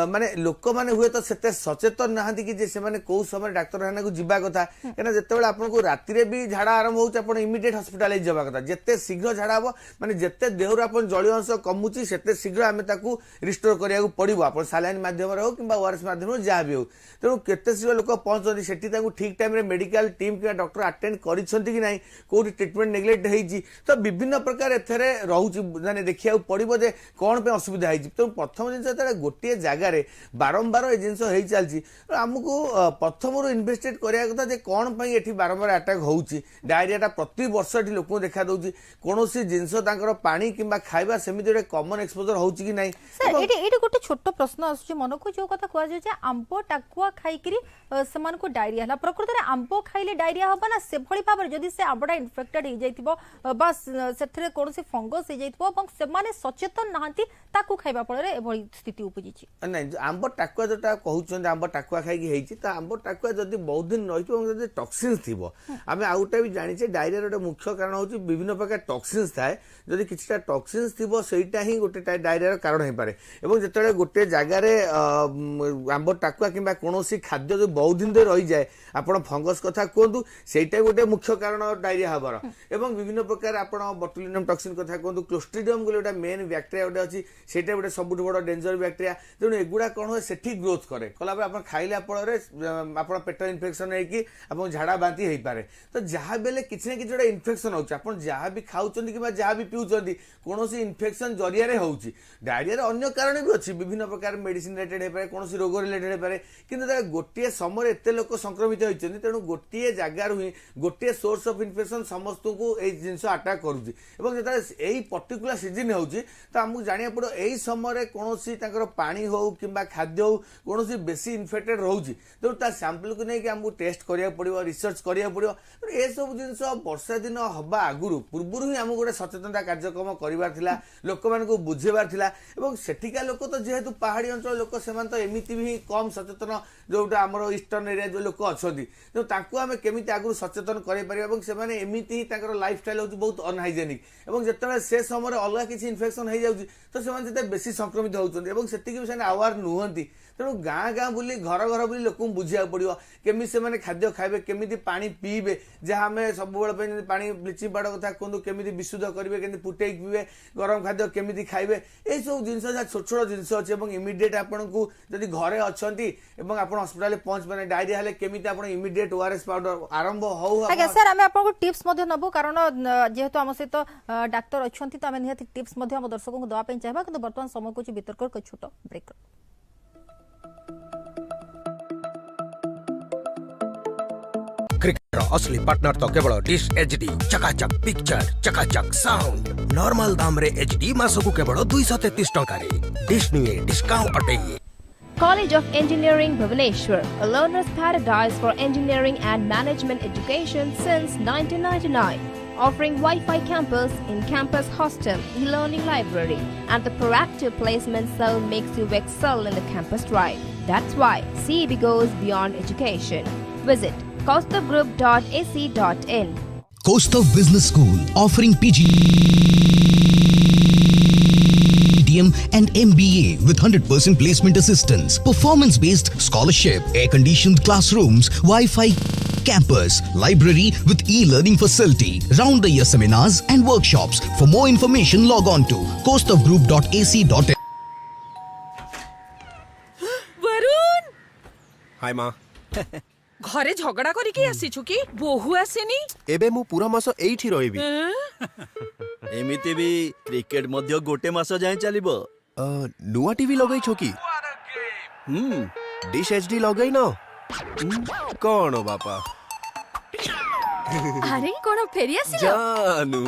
S6: माने लोक माने हुए तो सेते सचेतन नाहंती कि जे से माने को समय डाक्तरखाना को जिबा कथा केना जेतेबेले आपनको राति रे भी झाड़ा आरंभ होउछ आपण इमिडिएट हॉस्पिटलाइज जबा कथा जेते शीघ्र झाड़ा हो माने जेते देहर आपण जलीय अंश कमुची सेते शीघ्र आमे ताकू रिस्टोर करिया को पड़िबो आपण सालाइन माध्यम रे हो किंबा ओआरएस माध्यम रे जा भी हो तेणु केते शीघ्र लोक पहुंचती सेठी ताकू ठीक टाइम रे मेडिकल टीम कि डॉक्टर अटेंड करिसंती कि नाही कोठी ट्रीटमेंट नेग्लेक्ट हेजी तो विभिन्न प्रकार एथरे रहउची माने देखिया पड़िबो जे कोन पे असुविधा हेजी तो प्रथम जिनस जेते गोटे जगह रे बारंबार ए जिनस हेई चलची हमकु प्रथम रो इन्वेस्टिगेट करिया कथा जे कोन पई एठी बारंबार अटैक होउची डायरियाटा प्रति वर्ष एठी लोक देखा दउची कोनोसी जिनस तांकर पानी किंबा खाइबा सेमिति रे कॉमन एक्सपोजर होउची कि नाही
S1: सर एटी गोटे छोट प्रश्न आसुची मन को जो कथा कहआ जे आंबो टाकुआ खाइकरी समान को डायरिया हला प्रकृति रे आंबो खाइले डायरिया होबा ना से भली भाबर जदी से आंबोडा इन्फेक्टेड हो जाइतिबो बस सेथरे कोनोसी फंगस हो जाइतिबो ଏବଂ ସେମାନେ ସଚେତନ ନାହାନ୍ତି ତାକୁ ଖାଇବା ଫଳରେ ଏଭଳି ସ୍ଥିତି ଉପୁଜିଛି
S6: ନାଇଁ ଆମ୍ବ ଟାକୁଆ ଯୋଉଟା କହୁଛନ୍ତି ଆମ୍ବ ଟାକୁଆ ଖାଇକି ହେଇଛି ତ ଆମ୍ବ ଟାକୁଆ ଯଦି ବହୁତ ଦିନ ରହିଥିବ ଏବଂ ଯଦି ଟକ୍ସିନ୍ସ ଥିବ ଆମେ ଆଉ ଗୋଟେ ବି ଜାଣିଛେ ଡାଇରିଆର ଗୋଟେ ମୁଖ୍ୟ କାରଣ ହେଉଛି ବିଭିନ୍ନ ପ୍ରକାର ଟକ୍ସିନ୍ସ ଥାଏ ଯଦି କିଛିଟା ଟକ୍ସିନ୍ସ ଥିବ ସେଇଟା ହିଁ ଗୋଟେ ଡାଇରିଆର କାରଣ ହେଇପାରେ ଏବଂ जो गोटे जगार आंब टाकुआ कि कौन खाद्य जो बहुत दिन रही जाए आप फंगस कथा कहतु सेटा गोटे मुख्य कारण डायरिया हबार एवं विभिन्न प्रकार आप बटुलिनम टॉक्सिन कथा कहतु क्लोस्ट्रिडियम गोटे मेन बैक्टेरिया गोटे अच्छी सेटा गोटे सब बड़ डेंजर बैक्टेरिया तेणु एगुड़ा कौन हुए सेठी ग्रोथ करे कला आप खाइला फल आप पेट इन्फेक्शन होगी झाड़ा बांती हो पारे तो जहाँ बेले किसी ना कि गोटे इन्फेक्शन हो जहाँ भी खाऊँ कि जहाँ भी पीऊँ कौन इन्फेक्शन जरिया होची डायरिया अन्य कारण भी अच्छी विभिन्न प्रकार मेडिसिन रिलेटेड हो पाए कौन रोग रिलेटेड हो पाए कि गोटे समय एत लोक संक्रमित होती तेणु गोटे जगार ही गोटे सोर्स ऑफ इन्फेक्शन समस्त को यही जिन अटाक करुच्ची यही पर्टिकुलर सीजन होची तो आमको जाना पड़ो यही समय कौन पानी हो कि खाद्य हो कौन बेसी इन्फेक्टेड रोचे तेणु ता सैंपल को लेकिन आमको टेस्ट करा पड़ो रिसर्च करा पड़ो ये सब जिन वर्षा दिन हवा आगुरी पूर्व ही आमको गोटे सचेतनता कार्यक्रम कर लोक मान बुझेबार सेठिका लोक तो जेहेतु पहाड़ी अंचल लोक से एमती भी कम सचेतन जोटा आम ईस्टर्न एरिया जो लोक अच्छा तेणु आम केमी आगुरी सचेतन करें एमती ही लाइफ स्टाइल हूँ बहुत अनहाइजेनिक जिते से समय अलग किसी इन्फेक्शन हो जाए तो से बेसी संक्रमित होती भी आवार नुहति तेणु गाँ गाँ बुली घर घर बुली लोक बुझा पड़ो केमी से खाद्य खाइबे केमी पानी पीबे जहाँ आम सब पानी ब्लीचिंग पाउडर कथा कहूँ केमी विशुद्ध करेंगे केमी फुटे पीबे गरम खाद्य केमी खाइबे यही सब जिन छोट छोट जिन अच्छे इमिडिएट आपन को जदि घरे अच्छा आप हस्पिटाल पहुँच पाने डायरिया हेल्ले केमी आप इमिडिएट ओआरएस पाउडर आरंभ हो
S1: सर आम आपको टिप्स नबू कारण जेहेतु आम सहित डाक्तर अच्छा तो आम निहाती टिप्स आम दर्शकों को देवाई चाहिए कि बर्तमान समय को वितर्क छोट ब्रेक
S10: क्रिकेटर असली पार्टनर तो केवल डिश एचडी चकाचक पिक्चर चकाचक साउंड नॉर्मल दाम रे एचडी मासकु केवल 233 टंका रे डिश नुए डिस्काउंट अटैये
S11: College of Engineering Bhubaneswar, a learner's paradise for engineering and management education since 1999, offering Wi-Fi campus, in-campus hostel, e-learning library, and the proactive placement cell makes you excel in the campus drive. That's why CEB goes beyond education. Visit kaustavgroup.ac.in.
S10: Kaustav Business School offering PG and MBA with 100% placement assistance, performance-based scholarship, air-conditioned classrooms, Wi-Fi campus, library with e-learning facility, round-the-year seminars and workshops. For more information, log on to kaustavgroup.ac.in.
S12: Varun
S13: हाय माँ
S12: घरे झगड़ा करी के आसी छु की बहु आसेनी
S13: एबे मु पूरा मास एठी रहबी
S14: एमिति भी क्रिकेट मध्य गोटे मास जाय चलिबो
S13: नुवा टीवी लगै छु की डिश एचडी लगै न कोन बापा
S12: अरे कोन फेरी आसी
S13: जानू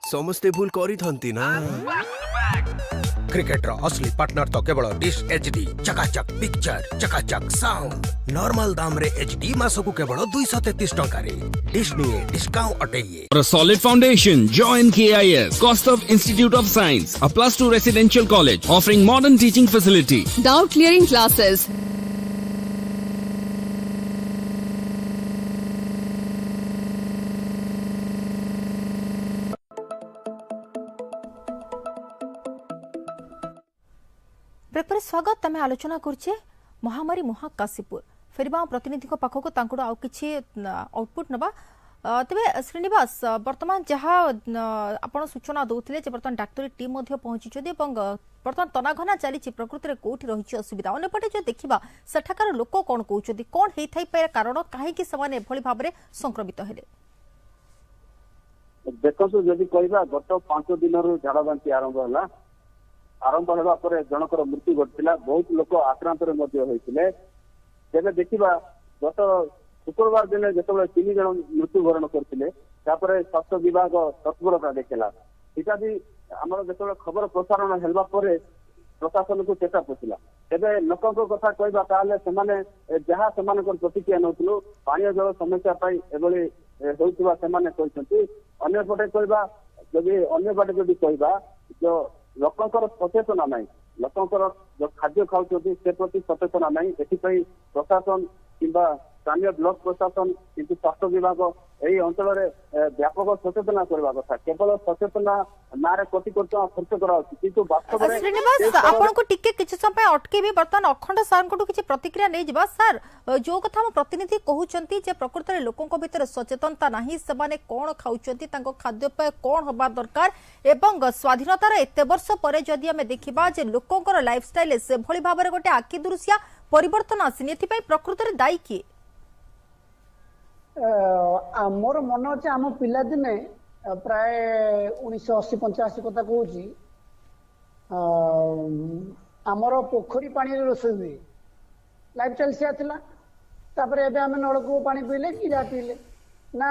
S13: समस्ते भूल करी थंती ना
S10: क्रिकेटर असली पार्टनर तो केवल डिश एचडी चकाचक पिक्चर चकाचक साउंड नॉर्मल दाम रे एचडी मासकु केवल 233 टंका रे डिश नुए डिस्काउंट अटैये
S15: For a solid foundation, join KIS, Kaustav Institute of Science, a +2 residential college offering modern teaching facility.
S16: Doubt clearing classes.
S1: Break स्वागत आम आलोचना करुचे महामारी मुहा काशीपुर फेरबा प्रतिनिधि पाखक आउ किछि आउटपुट नबा तेबे श्रीनिवास वर्तमान जहाँ आपण सूचना दौले बर्तमान डाक्तरी टीम पहुंची बर्तमान तनाघना चली प्रकृति में कौटी रही असुविधा अंपटे जो देखा सेठाकार लोक कौन कहते कौन होता है कारण कहीं भाव में संक्रमित हेले
S9: देखो जदि कहवा गत 5 दिन झाड़ा बांती आरंभ है आरंभ होगा पर जनकर मृत्यु घटला बहुत लोक आक्रांत तेज देखा गत शुक्रवार दिन जो 3 जन मृत्युवरण करते स्वास्थ्य विभाग तत्परता देखला सीटा भी आम जो खबर प्रसारण होगा प्रशासन को चेता पशिला तेरे लोकों कथा कहवा जहाँ से प्रतिक्रिया नौलु पानी जल समस्या होपटे कहवा जदि अन्न पटे जदि कहवा जो लोकंर सचेतना ना लोकंर जो खाद्य खाऊँ से प्रति सचेतना ना एपाई प्रशासन कि स्थानीय ब्लॉक प्रशासन किंतु स्वास्थ्य विभाग यही अंचल व्यापक सचेतना करवा कथा केवल सचेतना नारे कोटी कोटी खर्च करा किंतु वास्तव में
S1: श्रीनिवास आपनको टिके किछि समय अटकेबी बर्तमान अखंड सर को किछि प्रतिक्रिया नै जिबा सर जो कथा हम प्रतिनिधि कहउचंती जे प्रकृत रे लोकन को भीतर सचेतनता नाही से माने कोन खाउचंती तांको खाद्यपेय कोन होबा दरकार एवं स्वाधीनतार एते वर्ष परे जदि हमें देखिबा जे लोकंकर लाइफस्टाइल से भली भाबरे गोटे आखि दुरुसिया परिवर्तन आसिन एथि पई प्रकृत रे दायी की
S8: मोर मन अच्छे आम पिला दिने प्राय 1980-85 कथा कहूँ आमर पोखरी पानी रोषे हुए लाइफस्टाइल से तापर एबे आम नलकूप पानी पीले कि जहाँ पीले ना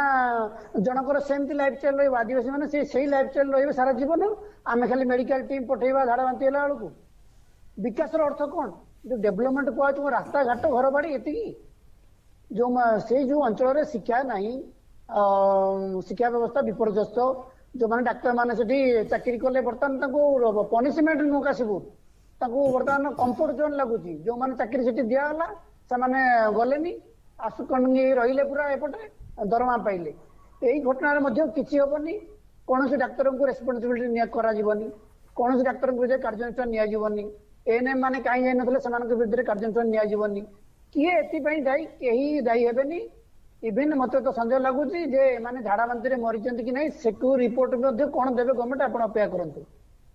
S8: जनकर सेमती लाइफस्टाइल रही आदिवासी मैंने से लाइफस्टाइल रही सारा जीवन आम खाली मेडिकल टीम पठेवा झाड़ा बांती बेलू विकास अर्थ कौन जो डेभलपमेंट कहूँ रास्ता घाट घर बाड़ी एति जो से जो अंचल शिक्षा नहीं शिक्षा व्यवस्था विपर्यस्त जो मैंने डाक्तर मैंने चाकरी कले बर्तमान पनिशमेंट नुह काशबू बर्तमान कंफर्ट जोन लगुच जो मैंने चाकरी से दिगला से गले आसुकन रही पूरा एपटे दरमा पाइले यही घटना किसी हेनी कौन डाक्तर को रेस्पॉन्सिबिलिटी कौन डाक्तर को कार्यानुष्ठान नि एएनएम मैंने कहीं जाइन विरुद्ध कार्यानुष्ठान नि किए एपाई दायी कहीं दायी हेनी इवेन मत तो सन्देह लगुच माने झाड़ा बांती मरी कि नहीं से रिपोर्ट कौन देवे गवर्नमेंट आप अपेक्षा करूँ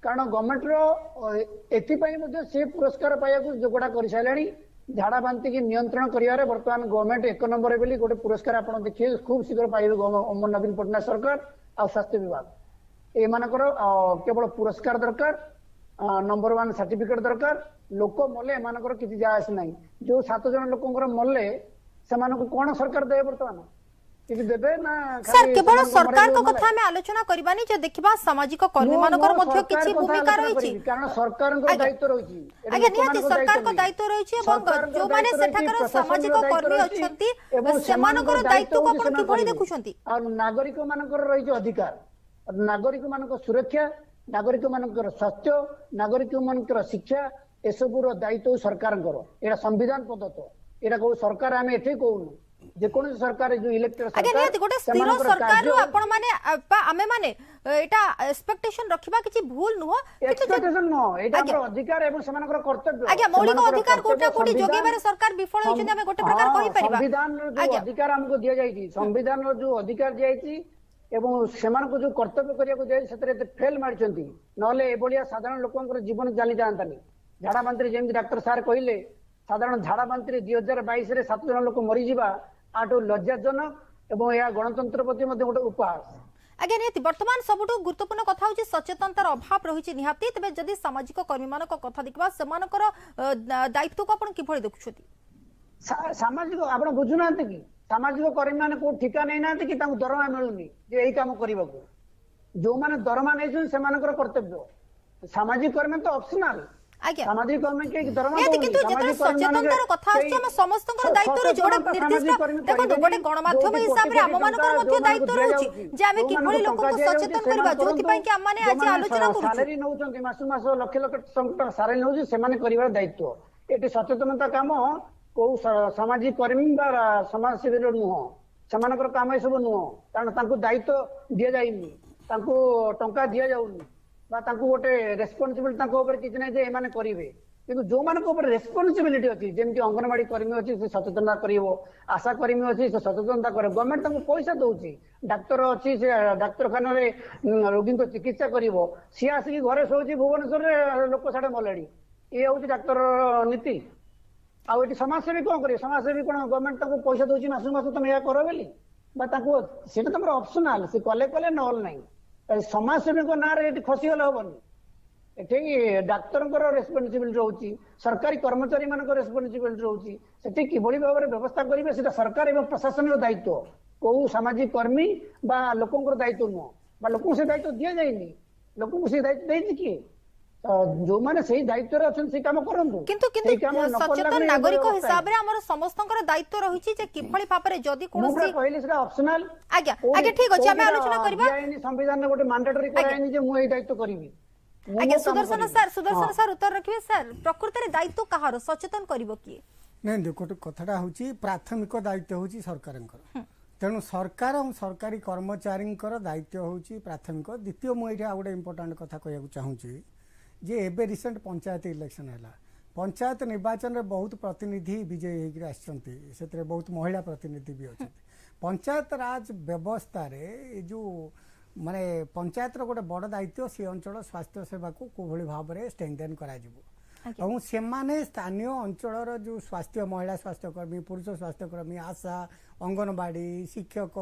S8: कारण गवर्नमेंट एपाई से पुरस्कार पाइबा जोगड़ा कर सारे झाड़ा बांती की नियंत्रण कर बर्तमान गवर्नमेंट 1 नंबर बोली गोटे पुरस्कार आप देखिए खूब शीघ्र पाइबे नवीन पट्टनायक सरकार आ स्वास्थ्य विभाग एमानकर केवल पुरस्कार दरकार नंबर 1 सर्टिफिकेट दरकार लोक मले एमानकर किसी जा आस ना जो 7 जन लोकंकर मले से कौन सरकार दे बर्तमान किसी देबे ना
S1: सर केवल सरकार को कथा में आलोचना करबानी जे देखिबा सामाजिक कर्मी मानकर मध्य किछि भूमिका रहिछि
S8: कारण सरकार को दायित्व रहिछि
S1: आगे निहाती सरकार को दायित्व रहिछि एवं जो माने सेठाकर सामाजिक कर्मी अछंती सेमानकर दायित्व को आपण किभଳି देखुछंती
S8: और नागरिक मानकर रहिछि अधिकार नागरिक मानकर सुरक्षा नागरिक मानकर स्वास्थ्य नागरिक मानकर शिक्षा एसबूर दायित्व सरकार एटा संविधान प्रदत्त एटा को सरकार आम एठे कहूनु जेको सरकार जो इलेक्टेड
S1: सरकार गोटे स्थिर सरकार आपण माने आमे माने एटा एक्सपेक्टेशन रखिबा किछि भूल नुह
S8: एक्सपेक्टेशन नो एटा हमर अधिकार एवं समानकर कर्तव्य
S1: आगे मौलिक अधिकार कोटा कोटी जोगेबारे सरकार विफल होइछ हमें गोटे प्रकार कहि परिबा
S8: संविधान जो अधिकार हमको दिया जाइछि संविधान जो अधिकार दिया जाइछि एवं सेमान को जो कर्तव्य करिया को जाय सेतरे फेल मारचंती नले एबोलिया साधारण लोकंकर जीवन जाली जानतानी झाड़ा बांती जेमती डाक्टर सार कहले साधारण झाड़ा बांती 2022 रे 7 जन लोक मरी जीवा आटो लज्जाजनक एवं यह गणतंत्र प्रति गोटे उपहास
S1: आगे निहाती वर्तमान सबुठु गुरुत्वपूर्ण कथा होची सचेतनतार अभाव रहिछि निहाती तबे जदि सामाजिक कर्मी मानक कथा देखबा सेमानकर दायित्व को आपण किभଳି देखुछथि
S8: सामाजिक आपण बुझुनांते कि सामाजिक कर्मी माने को ठिका नै नांते कि तांको दरमा मिलुनी जे एई काम करबाको जो माने दरमा नै छन सेमानकर कर्तव्य सामाजिक कर्मी तो ऑप्शनल सामाजिक कर्मी के दरमा
S1: दो किंतु जेतरे सचेतनतार कथा आछि हम समस्तंकर दायित्व रे जोडा निर्दिष्ट देखो गोटे गणमाध्यम हिसाब रे हम मानकर मध्ये दायित्व रहउछि जे आमे किभଳି लोक को सचेतन करबा जोथि पई कि हम माने आज आलोचना करू
S8: सैलरी नउछंती मास मास लाख लाख टका सैलरी नउछि सेमाने करिवार दायित्व एटी सचेतनता काम को सामाजिक कर्मी बा समाज सेवी नुह सेमानकर काम सब नुह कारण तांको दायित्व दिया जाइनी तांको टंका दिया जाउनी बा तांको गोटे रेस्पॉन्सिबिलिटी तांको ऊपर किछ नै जे एमाने करिवे किंतु जो मान को ऊपर रेस्पॉन्सिबिलिटी अछि जेमति अंगनवाड़ी कर्मी अछि से सचेतनता करिवो आशा कर्मी अछि से सचेतनता करे गवर्नमेंट तांको पैसा दउछि डाक्टर अछि से डाक्तरखाना रे रोगी को चिकित्सा करिवो सी आसी घरे सोछि भुवनेश्वर रे लोक साडे मलेडी ए होछि डाक्टर नीति आउ एटी समाजसेवी कौन करिए समाजसेवी कौन गवर्नमेंट तांको पैसा दउछि मास मास तुम या करो बेली बा तांको सेटा तमर ऑप्शनल से कले कले नल नै समाजसेवी को ना रे खसी गले होबनी एठी डाक्टर रेस्पॉन्सिबिलिटी रोची सरकारी कर्मचारी मान रेस्पॉन्सिबिलिटी रोची सेठी किभଳି भाବରେ व्यवस्था करिवे सेटा सरकार एवं प्रशासन दायित्व को सामाजिक कर्मी बा लोकंकर दायित्व नुह बा लोक से दायित्व दिया जाइनी लोक से दायित्व देछि कि जो माने सही दायित्व रे अछन से काम करंतु
S1: किंतु सचेतन नागरिक हिसाब रे हमर समस्तंकर दायित्व रहिछि जे किभଳି भाବରେ जदी कोनोसी
S8: कहली सेटा ऑप्शनल
S1: आज्ञा आज्ञा ठीक अछि हम आलोचना करबा
S8: संविधान रे गोटे मैंडेटरी कराइनी जे मु एई दायित्व करबी
S1: आज्ञा सुदर्शन सर उत्तर रखिए सर प्रकृत रे दायित्व कहार सचेतन करबो की
S7: नहीं देखो कथाटा हूँ प्राथमिक दायित्व हूँ सरकार तेणु सरकार और सरकारी कर्मचारी दायित्व हूँ प्राथमिक द्वितीय मुझे आ गए इम्पोर्टाट कथा कहूँ चाहूँगी जे एबे रिसेंट पंचायत इलेक्शन है पंचायत निर्वाचन में बहुत प्रतिनिधि विजयी होकर आसते बहुत महिला प्रतिनिधि भी अच्छा पंचायत राज व्यवस्था रे जो माने पंचायत गोटे बड़ दायित्व सी अंचल स्वास्थ्य सेवा को कोभली भाव में स्ट्रेंथेन करा और से स्थानीय अंचल जो स्वास्थ्य महिला स्वास्थ्यकर्मी पुरुष स्वास्थ्यकर्मी आशा अंगनवाड़ी शिक्षक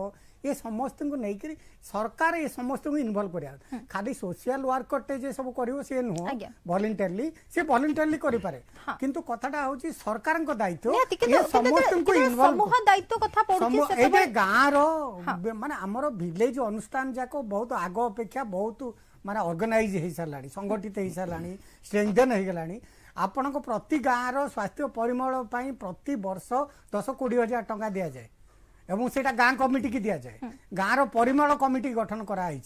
S7: ये समस्त को लेकर सरकार ये समस्त को इनवल्व कर खाली सोशल वर्कर जे सब कर सी नुह वॉलंटियरली से वॉलंटियरली करि पारे किंतु कथाटा होची सरकार को दायित्व ये समस्त को इनवल्व
S1: दायित्व कथा पड़ुची
S7: एबे गाँ रो माने हमर विलेज अनुष्ठान जाको बहुत आग अपेक्षा बहुत माने ऑर्गेनाइज हो सारा संगठित हो सारा स्ट्रेंथन हो गला आपण प्रति गाँव स्वास्थ्य परिमल प्रति वर्ष 10-20 हजार टंका दि जाए एवं सेटा गाँ कमिटी की दि जाए गाँव परिमल कमिटी गठन कराई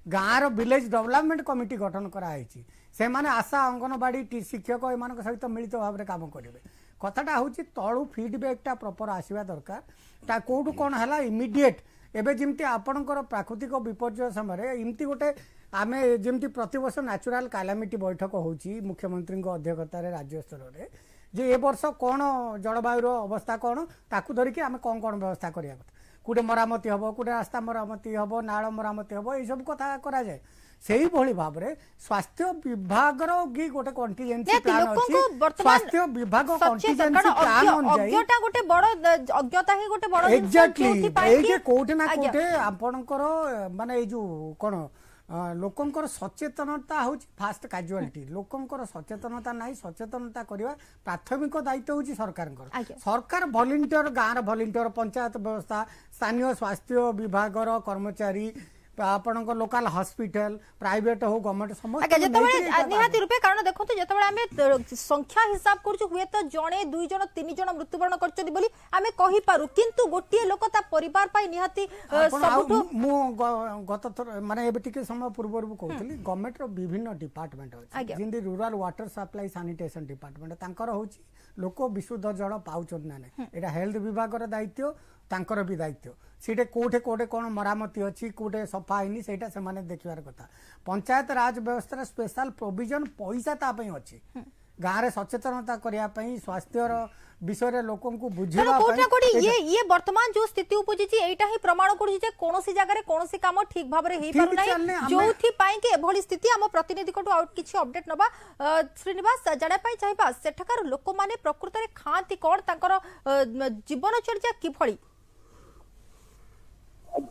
S7: गाँव विलेज डेवलपमेंट कमिटी गठन कराई से माने आशा अंगनवाड़ी शिक्षक एम सहित मिलित भाव में काम करेंगे कथाटा हूँ तलू फीडबैकटा प्रॉपर आसवा दरकार कौटू कौन है इमिडिएट एवं जमी आपणकर प्राकृतिक विपर्य समय एमती गोटे आम जमी प्रतिवर्ष नेचुरल कैलामिटी बैठक होची मुख्यमंत्री अध्यक्षतार राज्य स्तर में जे ए वर्ष कौन जलवायु अवस्था कौन ताकू धरिकी आम कौन कौन व्यवस्था करा कूटे मरामती हम कूटे रास्ता मरामती हम नाल मरामती हम यही सब कथा करा जाए सेही भली भाव रे स्वास्थ्य विभाग रो की गोटे कंटीजेंसी प्लान अछि स्वास्थ्य विभाग कंटीजेंसी प्लान अनुसार
S1: अज्ञता गोटे बड़ अज्ञता ही गोटे बड़
S7: एग्जैक्टली ए जे कोठे ना कोठे आपनकर माने ए जो कोन लोकंकर सचेतनता हूँ फास्ट काजुआलिटी लोकंकर सचेतनता नहीं सचेतनता करवा प्राथमिक दायित्व हूँ सरकार वॉलंटियर गाँव वॉलंटियर पंचायत व्यवस्था स्थानीय स्वास्थ्य विभाग कर्मचारी आपण लोकल हॉस्पिटल प्राइवेट हो गवर्नमेंट समस्त
S1: निहाती रूपे कारण देखो जो आम संख्या हिसाब करूँ हुए तो जड़े 2 जन 3 जन मृत्युवरण कर किंतु गोटे लोक परिवार निहाती
S7: गत थर माने टिके समय पूर्व कहती गवर्नमेंट विभिन्न डिपार्टमेंट अच्छे जमी रूराल वाटर सप्लाई सानिटेशन डिपार्टमेंट तांकर होची लोक विशुद्ध जल पाउछन ना एटा हेल्थ विभाग दायित्व तांकर भी दायित्व सीटे कोठे कोठे कौन मरामती अच्छी कोठे सफा है सेटा से माने देखिबार कथा पंचायत राज व्यवस्था स्पेशल प्रोविजन पैसा तापई अच्छी गाँव में सचेतनता करने स्वास्थ्य विषय लोक बुझा
S1: ये वर्तमान जो स्थिति उपजी एटा ही प्रमाण कर कौन जगह कौन काम ठीक भाव में जो कि स्थिति आम प्रतिनिधि किसी अपडेट नवा श्रीनिवास जानापी चाहिए सेठाकार लोक मैंने प्रकृत में खाती कौन जीवनचर्या किभली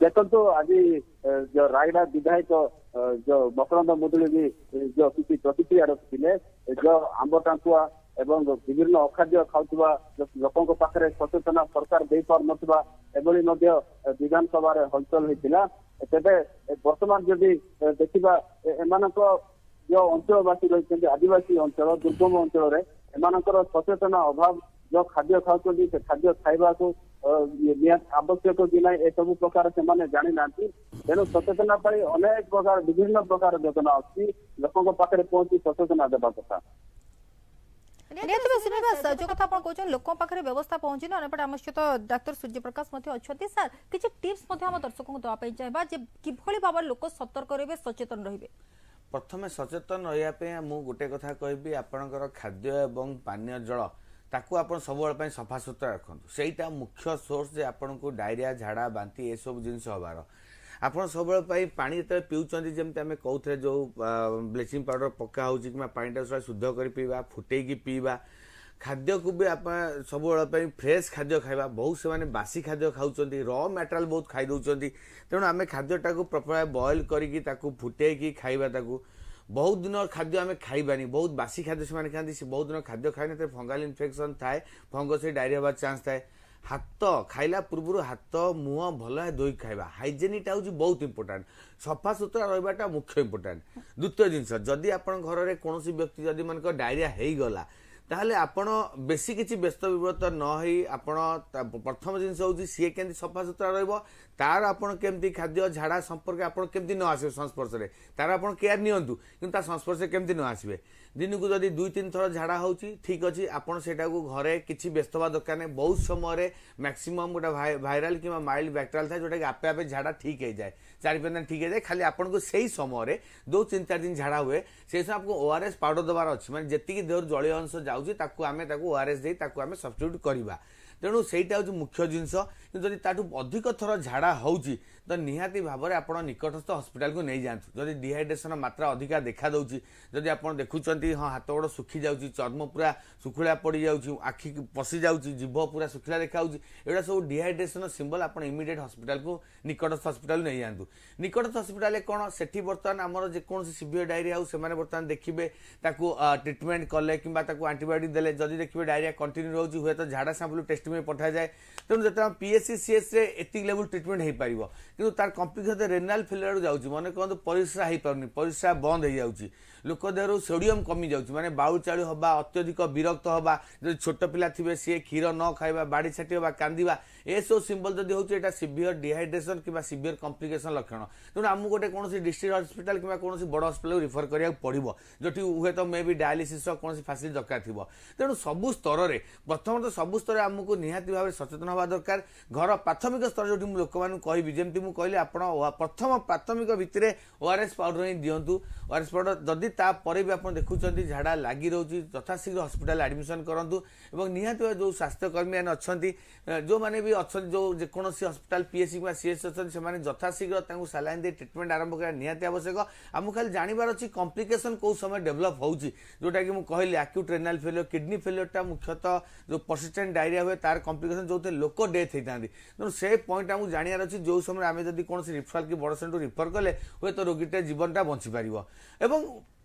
S9: देखो आज जो रायगढ़ विधायक जो मकरंद मुदुली भी जो किसी प्रतिक्रिया रखिले जो आंब टांकुआ एवं विभिन्न अखाद्य खाऊा लोकों पाखे सचेतना सरकार दे पार नथिबा एभली विधानसभा हलचल होता तेरे वर्तमान जदि देखा एमानक जो अंचलवासी रही आदिवासी अंचल दुर्गम अंचल एमानकर सचेतना अभाव जो खाद्य खाऊँ से खाद्य खाइबा को आवश्यक कि ना ए सब प्रकार से जानी ना तेणु सचेतना अनेक प्रकार विभिन्न प्रकार योजना अच्छी लोकों पाखे पहुंची सचेतना देवा कथा
S1: श्रीनिवास जो कथा कहते लोक पाखे व्यवस्था पहुंची अनेपटे आम सहित डाक्टर सूर्य प्रकाश अच्छा सर किसी टिप्स आम दर्शक को देवाई चाहिए किभली भाव लोक सतर्क रहे सचेतन रहे
S6: प्रथम सचेतन रहा गोटे कथा कहबी आपणकर खाद्य एवं पानीय जल ताकू आप सब सफा सुतरा रखु सेटा मुख्य सोर्स जे आपन को डायरिया झाड़ा बांती ए सब जिन हबार आप सब पानी जो पीउछंती जमती आम कहते जो ब्लीचिंग पाउडर पका हो पानीटा शुद्ध कर पीवा फुटेकी पीवा खाद्य को भी आप सब फ्रेश खाद्य खाइबा बहुत से बासी खाद्य खाऊँ र मटेरियल बहुत खाई दौरान तेणु आम खाद्यटा को प्रॉपर बॉयल करके फुटेकी खाइबा बहुत दिन खाद्य आम खाइबानी बहुत बासी खाद्य से खाती से बहुत दिन खाद्य खाए फंगाल इन्फेक्शन थाए फंगस डायरिया हबार चांस थाए हाथ खाइला पूर्व हाथ मुह भल धोई खाइबा हाइजेनिटा हूँ बहुत इंपोर्टाट सफा सुतरा रहा मुख्य इंपोर्टाट द्वितीय जिनस जदि आप घर में कौन व्यक्ति जदि मन डायरिया हो गला ताहले आपण बेसी किछि व्यस्त विव्रत न होई आपण प्रथम जिनस होउछि सी केमती सफा सुतरा रहइबो तार आपण केमती खाद्य झाड़ा संपर्क आपण केमती न आसे संस्पर्श रे तार आपण केयर नियंतु किंतु ता संस्पर्श केमती न आसीबे दिन को जदि 2-3 थर झाड़ा होउछि ठीक अछि आपण सेटा को घरे किछि व्यस्त बा दरकार नै बहुत समय रे मैक्सिमम गोटा वायरल किबा माइल्ड बैक्टेरियल था जोटा कि आपे आपे झाड़ा ठीक हो जाए 4-5 दिन ठीक हो जाए खाली आपण को सही समय रे 2-3-4 दिन झाड़ा हुए से सब आपको ओआरएस पाउडर दबार अछि माने जेति कि देहर जलीय अंश जाउछि ताकू आमे ताकू ओआरएस देई ताकू आमे सब्स्टिट्यूट करबा तेणु सहीटा हूँ मुख्य जिनस जदि ताठू अधिक थर झाड़ा होउछि तो निहाती भाव में आप निकटस्थ हस्पिटाल को नहीं जातु जदि डिहाइड्रेशन मात्रा अधिका देखा दउछि जदि आप देखुचंती हाँ हाथ गोड़ सुखी जाउछि चर्म पूरा सुखुला पड़ जाउछि आखि पशि जाउछि जीभ पूरा सुखिला देखा एटा सब डिहाइड्रेशन सिंबल आप इमिडिएट हस्पिटाल को निकटस्थ हस्पिटाल नहीं जातु निकटस्थ हस्पिटाल कौन सेठी बर्तमान आमर जेकोसी सीवियर डायरिया हो से बर्तमान देखिए ताकू ट्रिटमेंट कले कि आंटीबायोटिक देले जदि देखिए डायरिया कंटिन्यू रोचे हुए तो झाड़ा सैंपल टेस्ट में पठा जाए तेणु जो पीएससी सीएस रे एतिक लेवल ट्रिटमेंट हो पार कि तार कम्प्लिकेशन रेनाल फेलियर जाऊँगी मन कहते परिश्रा हो पार परिश्रा बंद हो जाऊँगी लोक देहर सोडियम कमी जाऊँगी माने बाउल चालू हवा अत्यधिक विरक्त हवा जो छोट पिला थे सी क्षीर न खाइबा बाड़ी छाटी हवा कांदिबा ए सब सिंबल जदि होता सीवियर डिहाइड्रेशन कि सीवियर कम्प्लिकेशन लक्षण तेणु आमको गोटे कौन डिस्ट्रिक्ट हस्पिटाल कि कौन बड़ हस्पिटाल रिफर करा पड़ो जो हुए तो मे भी डायलिसिस कौन फैसिलिटी दरकार थी तेणु सबु स्तर में प्रथम तो सबु स्तर आमको निहाती भाव सचेतन हवा दरकार घर प्राथमिक स्तर जो लोक मैं कहबी जमी मुझे कहली आप प्रथम प्राथमिक भितर ओआरएस पाउडर ही दिंतु ओआरएस पाउडर जदि तापर भी आप देखुं झाड़ा लगी रोचे यथाशीघ्र हस्पिटाल एडमिशन करूँ और निहाती जो स्वास्थ्यकर्मी मैंने अच्छा जो मैंने भी अच्छा जो जेकोसी हस्पिटाल पीएससी कि सीएस अच्छे से यथाशीघ्र सालाइन दे ट्रिटमेंट आरंभ करा निहाती आवश्यक आमको खाली जानवर अच्छी कम्प्लिकेशन कौ समय डेभलप होउछि जोटा कि मुझे कहली एक्यूट रेनाल फेलियर किडनी फेलियरटा मुख्यतः जो परसिस्टेंट डायरिया हुए तार कम्प्लिकेशन जो लोक डेथ होता तेणु से पॉइंट आमको जानवर अच्छी जो समय आम जब कौन रिफर कि बड़ सेंटर रिफर कले हुए तो रोगीटे जीवनटा बंची पार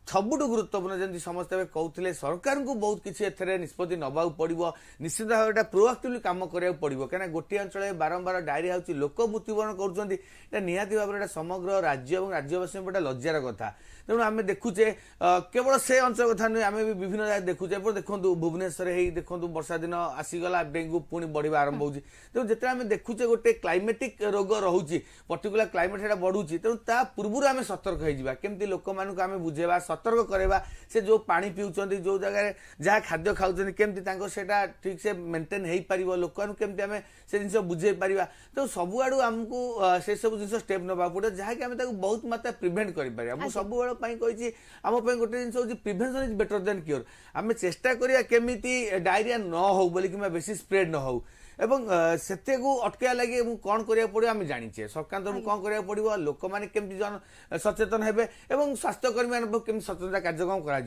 S6: सबुठ गुरुत्वपूर्ण जमी समस्ते कहते सरकार को बहुत किसी एथरे निष्पत्ति नवा पड़ो निश्चित भाव प्रोआक्टिवली काम करा पड़ो कहीं गोटे अंचल बारंबार डायरिया होची लोक मृत्युवरण कर निहाती भाव में समग्र राज्य और राज्यवासी गोटे लज्जार कथा तेणु आम देखुचे केवल से अंचल कथा नुहे आम भी विभिन्न जगह देखुचे देखो भुवनेश्वर देखो वर्षा दिन आसीगला डेंगू पुणी बढ़ा आरंभ होती तेणु जिते आम देखुचे गोटे क्लाइमेटिक रोग रोचे पर्टिकुलर क्लाइमेट से बढ़ुची तेणु ता पूर्व आम सतर्क होगा केमती लोक मानक आम बुझेबा सतर्क करवा से जो पानी पीउछंती जो जगह जहाँ खाद्य खाऊछंती केमती सेटा ठीक से मेंटेन हो पार लोक केमती आम से जिन बुझे पार तो सबुआड़ आमको से सब जिन स्टेप नवा पड़े जहाँकि आम बहुत मात्रा प्रिभेन्ट कर सब कही आम गोटे जिन prevention is better than cure आम चेष्टा करिया केमिति डायरिया न हो बोली कि बेसी स्प्रेड न हो एवं से अटकया लगे कौन करा पड़ो आम जाचे सरकार तरफ कौन करा पड़ो लोक मैंने केमती जन सचेतन हे और स्वास्थ्यकर्मी केमती सचेतनता कार्यक्रम करा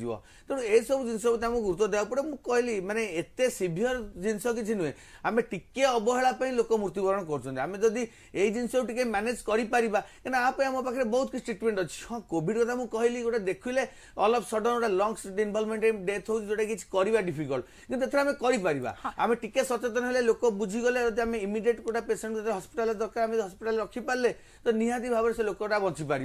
S6: तेणु ये सब जिन आमको गुरुत्व देवा पड़े मुझे कहली माने एते सीवियर जिनस किसी नुहे आम टिके अवहेला लोक मृत्युवरण कर जिन मैनेज करें आप आम पाखे बहुत किसी ट्रिटमेंट अच्छी हाँ कोविड कथा मुझे कहली गोटे देखिले ऑल ऑफ सडन गोटे लंग्स इनवॉल्वमेंट डेथ हो जोटा कि करवा डिफिकल्ट किंतु आम कर टिके सचेतन हेले लोक बुझीगले आम इमिडिएट गोटे पेसेंट हस्पिटाल दरकार आम हस्पिटाल रखिपारे तो निहाती भाव से लोकटा बची पार